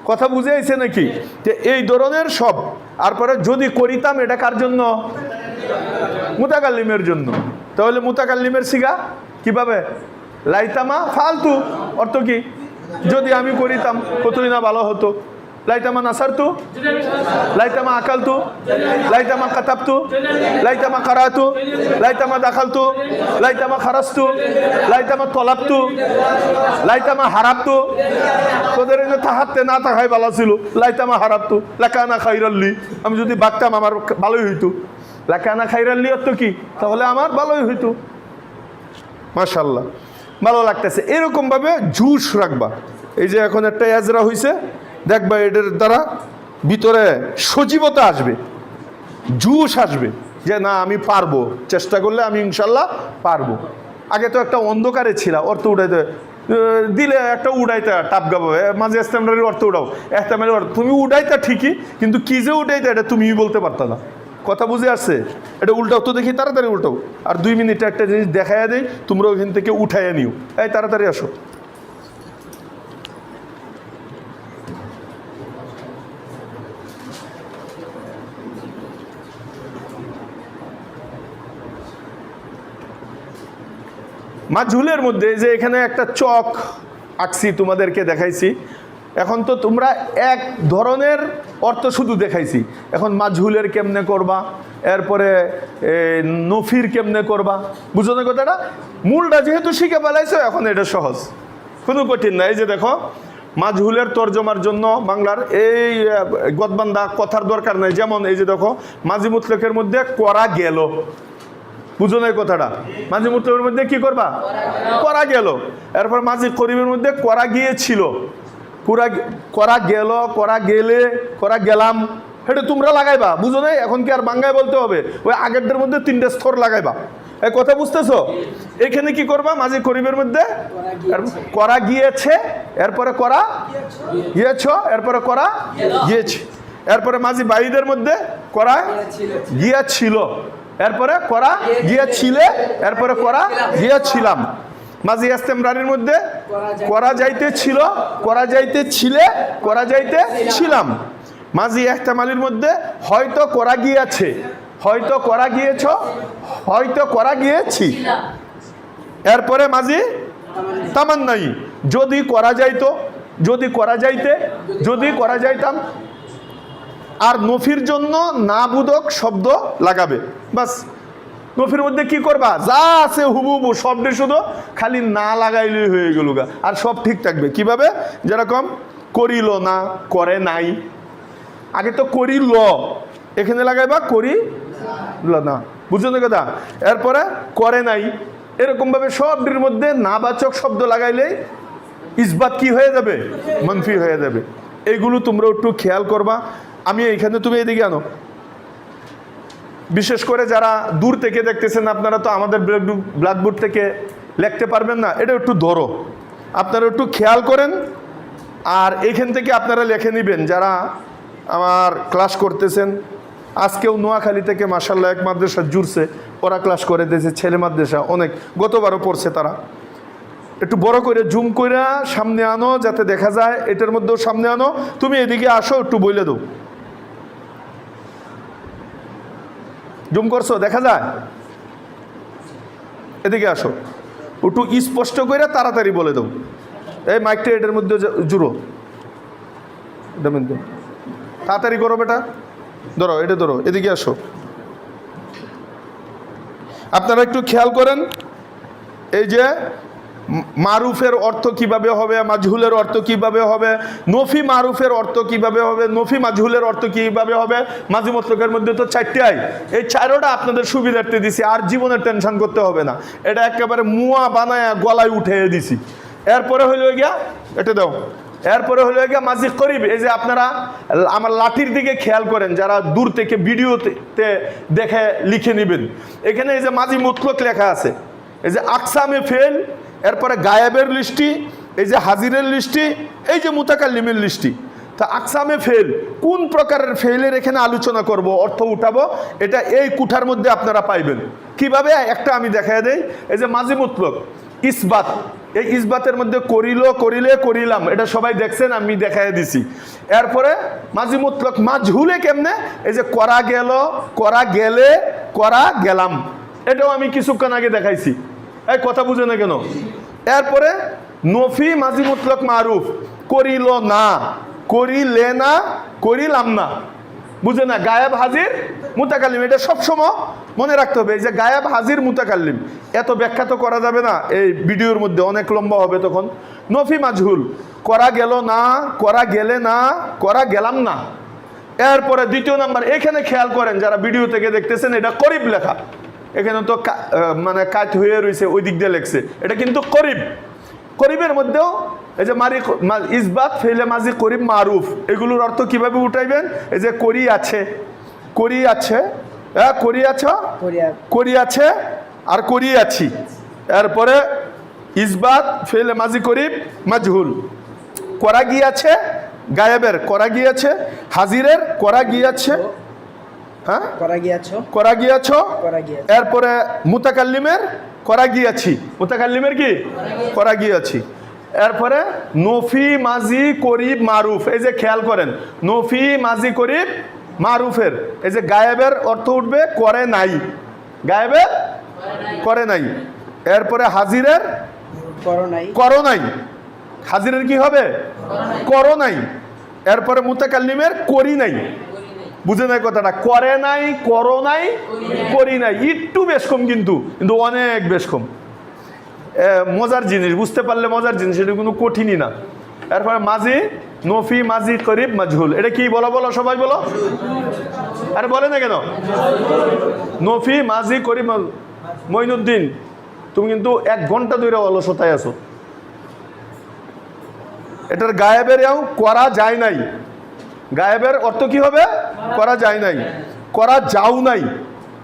কথা বুঝে আইছে নাকি? যে এই ধরনের সব। তারপরে যদি করিতাম, এটা কার জন্য? মুতাকাল্লিমের জন্য। তাহলে মুতাকাল্লিমের সিগা কিভাবে? লাইতামা ফালতু, অর্থ কি? যদি আমি করিতাম, কতই না ভালো হতো। লাইতামা নাসারতু, লাইতামা আকালতু, লাইতামা কাতাবতু, লাইতামা কারাতু, লাইতামা দাখালতু, লাইতামা খারাস্তু, লাইতামা তলাবতু, লাইতামা হারাবতু। তোদের এনে তাহাতে না তাকাই ভালো ছিল। লাইতামা হারাবতু, লাকানা খাইরাল্লি, আমি যদি বাগতাম আমার ভালোই হইতো। লাকানা খাইরাল্লি অর্থ কি? তাহলে আমার ভালোই হইতো। মাশাআল্লাহ, ভালো লাগতেছে। এরকম ভাবে জুস রাখবা। এই যে এখন একটা এজরা হইছে, দেখবা এটার দ্বারা ভিতরে সজীবতা আসবে, জুস আসবে, যে না আমি পারবো, চেষ্টা করলে আমি ইনশাল্লাহ পারবো। আগে তো একটা অন্ধকারে ছিল, অর্থ উঠাইতে দিলে একটা উড়াইতে টাপ গাবো, মাঝে এস্তেমরারির অর্থ উঠাও, এস্তেমারির অর্থ তুমি উঠাইতা ঠিকই, কিন্তু কি যে উঠাইতে এটা তুমি বলতে পারতা না। কথা বুঝে আসছে? এটা উল্টাও তো দেখি, তাড়াতাড়ি উল্টাও। আর 2 মিনিটে একটা জিনিস দেখাইয়া দেই, তোমরা ওইখান থেকে উঠাইয়া নিও। এই তাড়াতাড়ি আসো। মাজহুলের মধ্যে যে এখানে একটা চক আঁকছি, তোমাদেরকে দেখাইছি। এখন তো তোমরা এক ধরনের অর্থ শুধু দেখাইছি। এখন মাজহুলের কেমনে করবা, এরপরে নফির কেমনে করবা, বুঝো না কথাটা? মূলটা যেহেতু শিখে ফেলাইছো, এখন এটা সহজ, কোনো কঠিন না। এই যে দেখো, মাজহুলের তর্জমার জন্য বাংলার এই গদবান্ধা কথার দরকার নাই। যেমন এই যে দেখো, মাজি মুতলকের মধ্যে করা গেল, বুঝো না এই কথাটা? মাঝি মুতলকের মধ্যে কি করবা? করা গেল। এরপর মাঝি করিবের মধ্যে করা গিয়েছিল, করা গেল, করা গেলে, করা গেলাম, সেটা তোমরা লাগাইবা, বুঝো নাই? এখন কি আর বাংলায় বলতে হবে? ওই আগেরটার মধ্যে 3টে স্তর লাগাইবা। এই কথা বুঝতেছো? এখানে কি করবা? মাঝি করিবের মধ্যে করা গিয়েছে, এরপরে করা গিয়েছ, এরপরে করা গিয়েছে। এরপরে মাঝি বাইদের মধ্যে করা গিয়েছিল, এরপরে করা গিয়েছিলে, এরপরে করা গিয়েছিলাম। মাঝি ইস্তেমরারির মধ্যে করা যাইতে ছিল, করা যাইতে ছিলে, করা যাইতে ছিলাম। মাঝি ইহতেমালির মধ্যে হয়তো করা গিয়েছে, হয়তো করা গিয়েছ, হয়তো করা গিয়েছি। এরপরে মাঝি তামান্নাই, যদি করা যাইতো, যদি করা যাইতে, যদি করা যাইতাম। আর নফির জন্য না বোধক শব্দ লাগাবে, বাস। নফির মধ্যে কি করবা? যা আছে হুবহু শব্দে শুধু খালি না লাগাইলেই হয়ে গেল গা, আর সব ঠিক থাকবে। কিভাবে? যেরকম করিল না, করে নাই। আগে তো করিল, এখানে লাগাইবা করিল না, বুঝছো না কথা? এরপরে করে নাই। এরকম ভাবে শব্দের মধ্যে নাবাচক শব্দ লাগাইলেই ইসবাত কি হয়ে যাবে? মানফি হয়ে যাবে। এইগুলো তোমরা একটু খেয়াল করবা। আমি এইখানে, তুমি এদিকে আনো। বিশেষ করে যারা দূর থেকে দেখতেছেন, আপনারা তো আমাদের ব্ল্যাকবোর্ড থেকে লিখতে পারবেন না, এটা একটু ধরো, আপনারা একটু খেয়াল করেন। আর এইখান থেকে আপনারা লিখে নেবেন, যারা আমার ক্লাস করতেছেন। আজকেও নোয়াখালী থেকে মাশাআল্লাহ এক মাদ্রাসা জুড়ছে, ওরা ক্লাস করে দিয়েছে, ছেলে মাদ্রাসা অনেক, গতবারও পড়ছে তারা। একটু বড় করে জুম করে সামনে আনো যাতে দেখা যায়, এটার মধ্যেও সামনে আনো। তুমি এদিকে আসো, একটু বলে দাও। জুম করছো, দেখা যায়? এদিকে আসো, একটু স্পষ্ট করে তাড়াতাড়ি বলে দাও। এই মাইকটা এটার মধ্যে জুড়ো, এটার মধ্যে তাড়াতাড়ি করো বেটা। ধরো, এটা ধরো, এদিকে আসো। আপনারা একটু খেয়াল করেন, এই যে মারুফের অর্থ কিভাবে হবে, মাজহুলের অর্থ কিভাবে হবে, নফি মারুফের অর্থ কিভাবে হবে, নফি মাজহুলের অর্থ কিভাবে হবে। মাজি মতলকের মধ্যে তো 4টাই, এই 4টা আপনাদের সুবিধার্থে দিছি, আর জীবনের টেনশন করতে হবে না। এটা একেবারে মুয়া বানায় গলায় উঠে দিছি। এরপরে হইলো গিয়া, এটা দাও, এরপরে হলো গিয়া মাজি করিব। এই যে আপনারা আমার লাঠির দিকে খেয়াল করেন, যারা দূর থেকে ভিডিওতে দেখে লিখে নেবেন। এখানে এই যে মাজি মুতলক লেখা আছে, এই যে আকসামে ফেল, এরপরে গায়েবের লিস্টি, এই যে হাজিরের লিস্টি, এই যে মুতাকাল্লিমের লিস্টি। তা আকসামে ফেল কোন প্রকারের ফেলের এখানে আলোচনা করব, অর্থ উঠাবো, এটা এই কুঠার মধ্যে আপনারা পাইবেন। কিভাবে একটা আমি দেখাই দেই। এই যে মাজি মুতলক ইসবাত, এই ইসবাতের মধ্যে করিল, করিলে, করিলাম, এটা সবাই দেখছেন, আমি দেখাই দিছি। এরপরে মাজি মুতলক মাজহুলে কেমনে, এই যে করা গেল, করা গেলে, করা গেলাম, এটাও আমি কিছুক্ষণ আগে দেখাইছি। এই কথা বুঝে না কেন? এরপরে নফি মাজি মুতলক মারুফ, করিল না, করিলে না, করিলাম না, বুঝে না? গায়েব হাজির মুতাকাল্লিম, এটা সবসময় মনে রাখতে হবে। এই যে গায়েব হাজির মুতাকাল্লিম, এত ব্যাখ্যা তো করা যাবে না এই ভিডিওর মধ্যে, অনেক লম্বা হবে তখন। নফি মাজহুল, করা গেল না, করা গেলে না, করা গেলাম না। এরপরে দ্বিতীয় নাম্বার, এখানে খেয়াল করেন যারা ভিডিও থেকে দেখতেছেন, এটা করিব লেখা, এখানে তো মানে কাজ হয়ে রয়েছে, ওই দিক দিয়ে লেখছে, এটা কিন্তু করিব। করিবের মধ্যেও এই যে ইসবাত, ফেলে মাজি, করিব, মারুফ, এগুলোর অর্থ কিভাবে উঠাইবেন? এই যে করি আছে, করি আছে, করি আছো, করি আছে, আর করি আছি। এরপরে ইসবাত, ফেলে মাজি, করিব, মাজহুল, করা গিয়াছে, গায়েবের করা গিয়াছে, হাজিরের করা গিয়াছে, হ্যাঁ করা গিয়াছ, এরপরে মুতাকাল্লিমের করা গিয়াছি, মুতাকাল্লিমের কি করা গিয়াছি। এরপরে নফি মাজি করিব মারুফ, এই যে খেয়াল করেন, নফি মাজি করিব মারুফের এই যে গায়েবের অর্থ উঠবে করে নাই, গায়েবের করে নাই। এরপরে হাজিরের করো নাই, হাজিরের কি হবে? করো নাই। এরপরে মুতাকাল্লিমের করি নাই, বুঝে নাই কথাটা? করে নাই, করো নাই, করি নাই, একটু বেশ কম, কিন্তু অনেক বেশ কম। মজার জিনিস, বুঝতে পারলে মজার জিনিস, এটা কোনো কঠিনই না। এরপরে মাজি, নফি মাজি করিব মাজহুল, এটা কি বলো বলো, সবাই বলো। আরে বলে না কেন? নফি মাজি করিব। মঈনুদ্দিন, তুমি কিন্তু 1 ঘন্টা ধরে অলসতায় আছো। এটার গায়েবেরও করা যায় নাই, গায়েবের অর্থ কি হবে? করা যায় নাই, করা যাও নাই।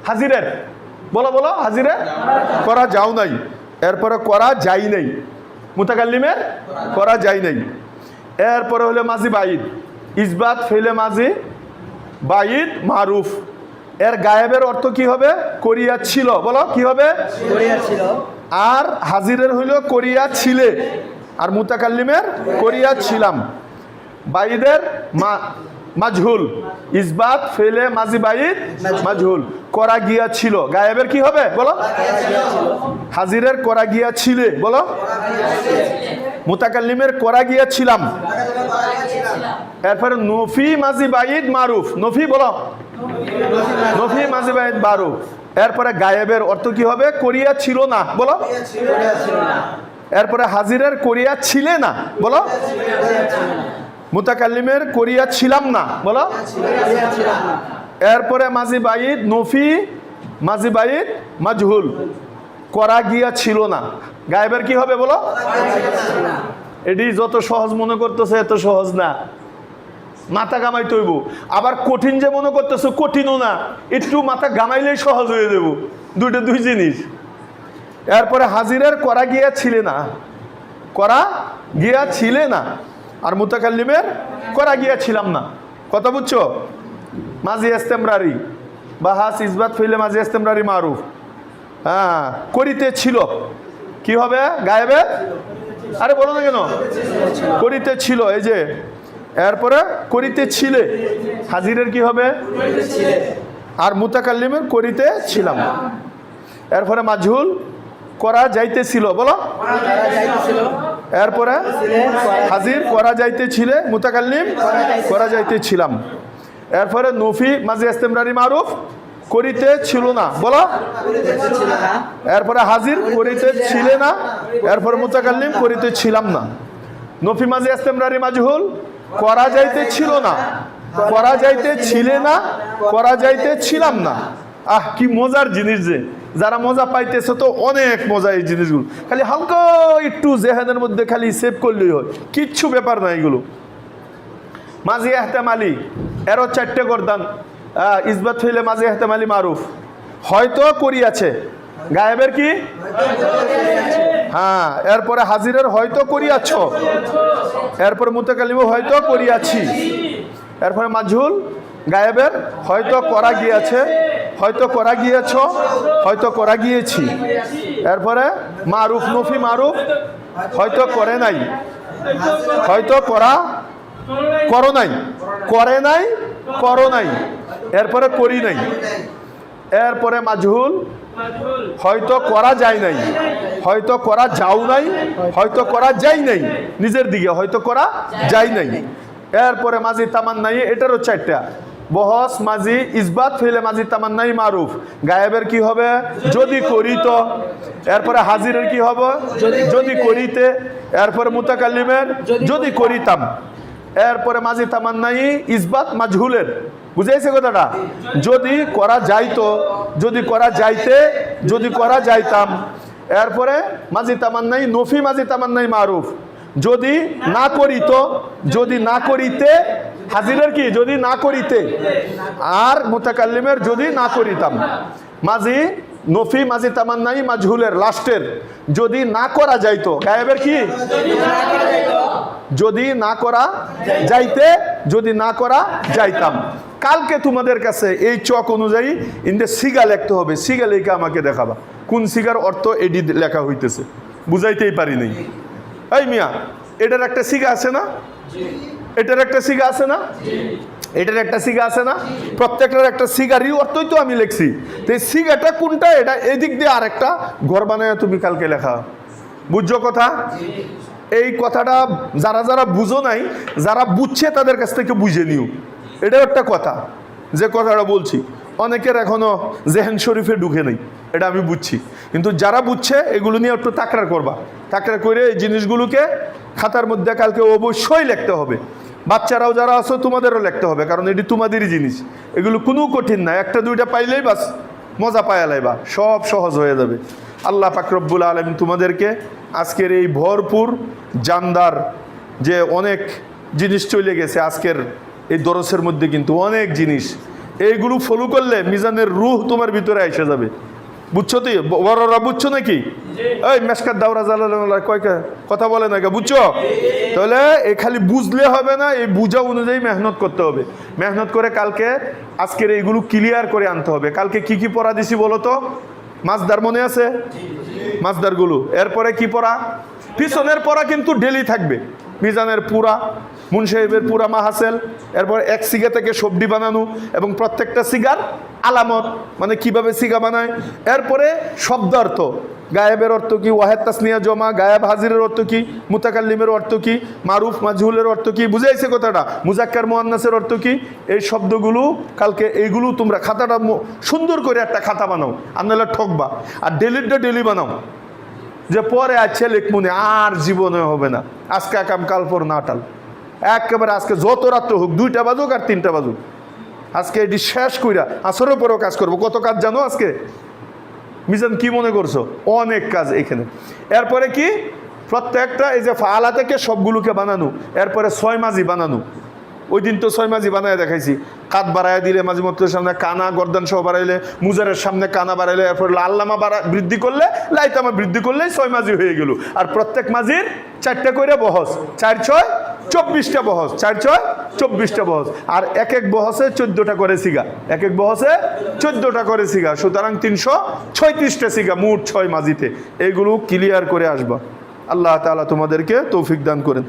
হাজিরের বলো বলো, হাজিরের করা যাও নাই। এরপরে করা যাই নাই, মুতাকাল্লিমের করা যায় নাই। এরপরে হলো মাজি বাইদ, ইসবাত, ফেলে মাজি, বাইদ, মারুফ, এর গায়েবের অর্থ কি হবে? করিয়া ছিল, বলো কি হবে? করিয়া ছিল। আর হাজিরের হইল করিয়া ছিলে, আর মুতাকাল্লিমের করিয়া ছিলাম। বাইদের মাজহুল, ইসবাত, ফেলে মাজি, বাইদ, মাজহুল, করা গিয়া ছিল, গায়েবের কি হবে বলো? হাজিরের করা গিয়া ছিলে, বলো। মুতাকাল্লিমের করা গিয়া ছিলাম। এরপরে নফি মাজি বাইদ মারুফ, নফি বলো, নফি মাজি বাইদ মারুফ। এরপরে গায়েবের অর্থ কি হবে? করিয়া ছিল না, বলো। এরপরে হাজিরের করিয়া ছিলে না, বলো। মুতাকাল্লিমের করিয়া ছিলাম না, বলো। এরপরে মাজি বাইদ, নফি মাজি বাইদ মাজহুল, করা গিয়া ছিল না, গায়েবের কি হবে বলো? এটি যত সহজ মনে করতেছে এত সহজ না, মাথা গামাই তৈব। আবার কঠিন যে মনে করতেছো, কঠিনও না, একটু মাথা গামাইলেই সহজ হয়ে দেব, দুই জিনিস। এরপরে হাজিরের করা গিয়া ছিলে না, করা গিয়া ছিলে না, আর মুতাকাল্লিমের করা গিয়া ছিলাম না। কথা বুঝছো? মাজি ইস্তেমরারি বা হাস ইসবাত ফেলে মাজি ইস্তেমরারি মারুফ। হ্যাঁ, করিতে ছিল কি হবে গায়েবে? আরে বলো না কেন? করিতে ছিল, এই যে এরপরে করিতে ছিলে, হাজিরের কি হবে? আর মুতাকাল্লিমের করিতে ছিলাম। এরপরে মাজহুল করা যাইতেছিল, বলো। এরপরে হাজির করা যাইতেছিলে, মুতাকাল্লিম করা যাইতেছিলাম। এরপরে নফি মাজি ইস্তেমরারি মারুফ করিতে ছিল না, বলো। এরপরে হাজির করিতে ছিলে না, এরপরে মুতাকাল্লিম করিতে ছিলাম না। নফি মাজি ইস্তেমরারি মাজহুল করা যাইতে ছিল না, করা যাইতে ছিলে না, করা যাইতে ছিলাম না। আহ, কি মজার জিনিস! যে যারা মজা পাইতেছে তো অনেক মজা এই জিনিসগুলো, খালি হালকা একটু জেহানের মধ্যে খালি সেভ করলেই হয়, কিচ্ছু ব্যাপার না এগুলো। মাজি ইহতেমালি এরও 4টে গর্দান। ইসবাত হইলে মাজি ইহতেমালি মারুফ, হয়তো করিয়াছে, গায়েবের কি? হ্যাঁ, এরপরে হাজিরের হয়তো করিয়াছ, এরপরে মুতাকাল্লিমও হয়তো করিয়াছি, এরপরে মাজহুল গায়েবের হয়তো করা গিয়েছে, হয়তো করা গিয়েছ, হয়তো করা গিয়েছি। এরপরে মারুফ নফি মারুফ হয়তো করে নাই, হয়তো করা করো নাই, করে নাই করো নাই, এরপরে করি নাই। এরপরে মাজহুল হয়তো করা যায় নাই, হয়তো করা যাও নাই, হয়তো করা যায় নাই, নিজের দিকে হয়তো করা যায় নাই। এরপরে মাজি তামান্নাই, এটারও 4টা। বহস মাজি ইসবাত ফেলে মাজি তামান্নাই মারুফ, গায়েবের কি হবে? যদি করিত। এরপরে হাজিরের কি হবে? যদি করিতে। এরপরে মুতাকাল্লিমের যদি করিতাম। এরপরে মাজি তামান্নাই ইসবাত মাজহুলের, বুঝাইছে কথাটা? যদি করা যাইতো, যদি করা যাইতে, যদি করা যাইতাম। এরপরে মাজি তামান্নাই নফি মাজি তামান্নাই মারুফ, যদি না করিত, যদি না করিতে। হাজিরের কি? যদি না করিতে। আর মুতাকাল্লিমের যদি না করিতাম। মাজি নফি মাজি তামান্নাই মাজহুলের লাস্টের যদি না করা যাইতো, গায়েবের কি? যদি না করা যাইতে, যদি না করা যাইতাম। কালকে তোমাদের কাছে এই চক অনুযায়ী ইন্দে সিগা লিখতে হবে, সিগা লেখা আমাকে দেখাবা কোন সিগার অর্থ এডি লেখা হইতেছে, বুঝাইতেই পারি নাই। এই মিয়া, এটার একটা সিগা আছে না? এটার একটা সিগা আছে না? এটার একটা সিগা আছে না? প্রত্যেকটার একটা সিগারই অর্থই তো আমি লিখছি। তো এই সিগাটা কোনটা? এটা এদিক দিয়ে আরেকটা ঘর বানায় তুমি কালকে লেখা, বুঝছো কথা? এই কথাটা যারা যারা বুঝো নাই, যারা বুঝছে তাদের কাছ থেকে বুঝে নিও। এটাও একটা কথা, যে কথাটা বলছি অনেকের এখনো জেহেন শরীফে ঢুকে নেই, এটা আমি বুঝছি। কিন্তু যারা বুঝছে এগুলো নিয়ে একটু তাকরার করবা, তাকরার করে এই জিনিসগুলোকে খাতার মধ্যে কালকে অবশ্যই লিখতে হবে। বাচ্চারাও যারা আছো তোমাদেরও লিখতে হবে, কারণ এটি তোমাদেরই জিনিস। এগুলো কোনো কঠিন না, একটা দুইটা পাইলেই বাস মজা পায়া লাইবা, সব সহজ হয়ে যাবে। আল্লাহ পাক রব্বুল আলামিন তোমাদেরকে আজকের এই ভরপুর জানদার যে অনেক জিনিস চলে গেছে আজকের এই দরসের মধ্যে, কিন্তু অনেক জিনিস এইগুলো ফলো করলে মিজানের রুহ তোমার ভিতরে এসে যাবে, বুঝছো? তো বড়রা বুঝছো নাকি? এই মেশকাত দাওরা জালাল কয়টা কথা বলে না, বুঝছো? তাহলে এই খালি বুঝলে হবে না, এই বুঝা অনুযায়ী মেহনত করতে হবে। মেহনত করে কালকে আজকের এইগুলো ক্লিয়ার করে আনতে হবে। কালকে কি কি পড়া দিছি বলো তো? মাসদার মনে আছে? মাসদারগুলো। এরপরে কি পড়া? পিছনের পড়া কিন্তু ডেলি থাকবে। মিজানের পুরা, মুনসাহিবের পুরা মাহাসেল, এরপর এক সিগা থেকে সবজি বানানো এবং প্রত্যেকটা সিগার আলামত, মানে কিভাবে সিগা বানায়। এরপরে শব্দার্থ, গায়েবের অর্থ কি, ওয়াহেদ তাসনিয়া জমা, গায়েব হাজিরের অর্থ কি, মুতাকাল্লিমের অর্থ কি, মারুফ মাজহুলের অর্থ কি, বুঝাইছে কথাটা? মুজাক্কার মুআন্নাসের অর্থ কি, এই শব্দগুলো কালকে এইগুলো তোমরা খাতাটা সুন্দর করে একটা খাতা বানাও, আপনারা ঠকবা। আর ডেলিটা ডেলি বানাও, যে পরে আছে লিখমুনি আর জীবনে হবে না, আজকে একাম কাল পর নাটাল, একেবারে আজকে যত রাত্র হোক, 2টা বাজুক আর 3টা বাজুক, আজকে এটি শেষ কইরা আসরের পরেও কাজ করবো। কত কাজ জানো আজকে? মিজান কি মনে করছো? অনেক কাজ এখানে। এরপরে কি? প্রত্যেকটা এই যে ফাআলা থেকে সবগুলোকে বানানো, এরপরে 6 মাজি বানানো। ওই দিন তো 6 মাজি বানায় দেখাইছি। কাত বাড়াইয়া দিলে, মাঝি মত্তের সামনে কানা গর্দান সহ বাড়াইলে, মুজারের সামনে কানা বাড়াইলে, এরপর আল্লামা বৃদ্ধি করলে, লাইতামা বৃদ্ধি করলেই 6 মাজি হয়ে গেল। আর প্রত্যেক মাজির 4টা করে বহস, 4 6 24টা বহস, 4 6 24টা বহস, আর এক এক বহসে 14টা করে সিগা, এক এক বহসে 14টা করে সিগা, সুতরাং 336টা সিগা মোট 6 মাজিতে। এইগুলো ক্লিয়ার করে আসবা। আল্লাহ তাআলা তোমাদেরকে তৌফিক দান করেন।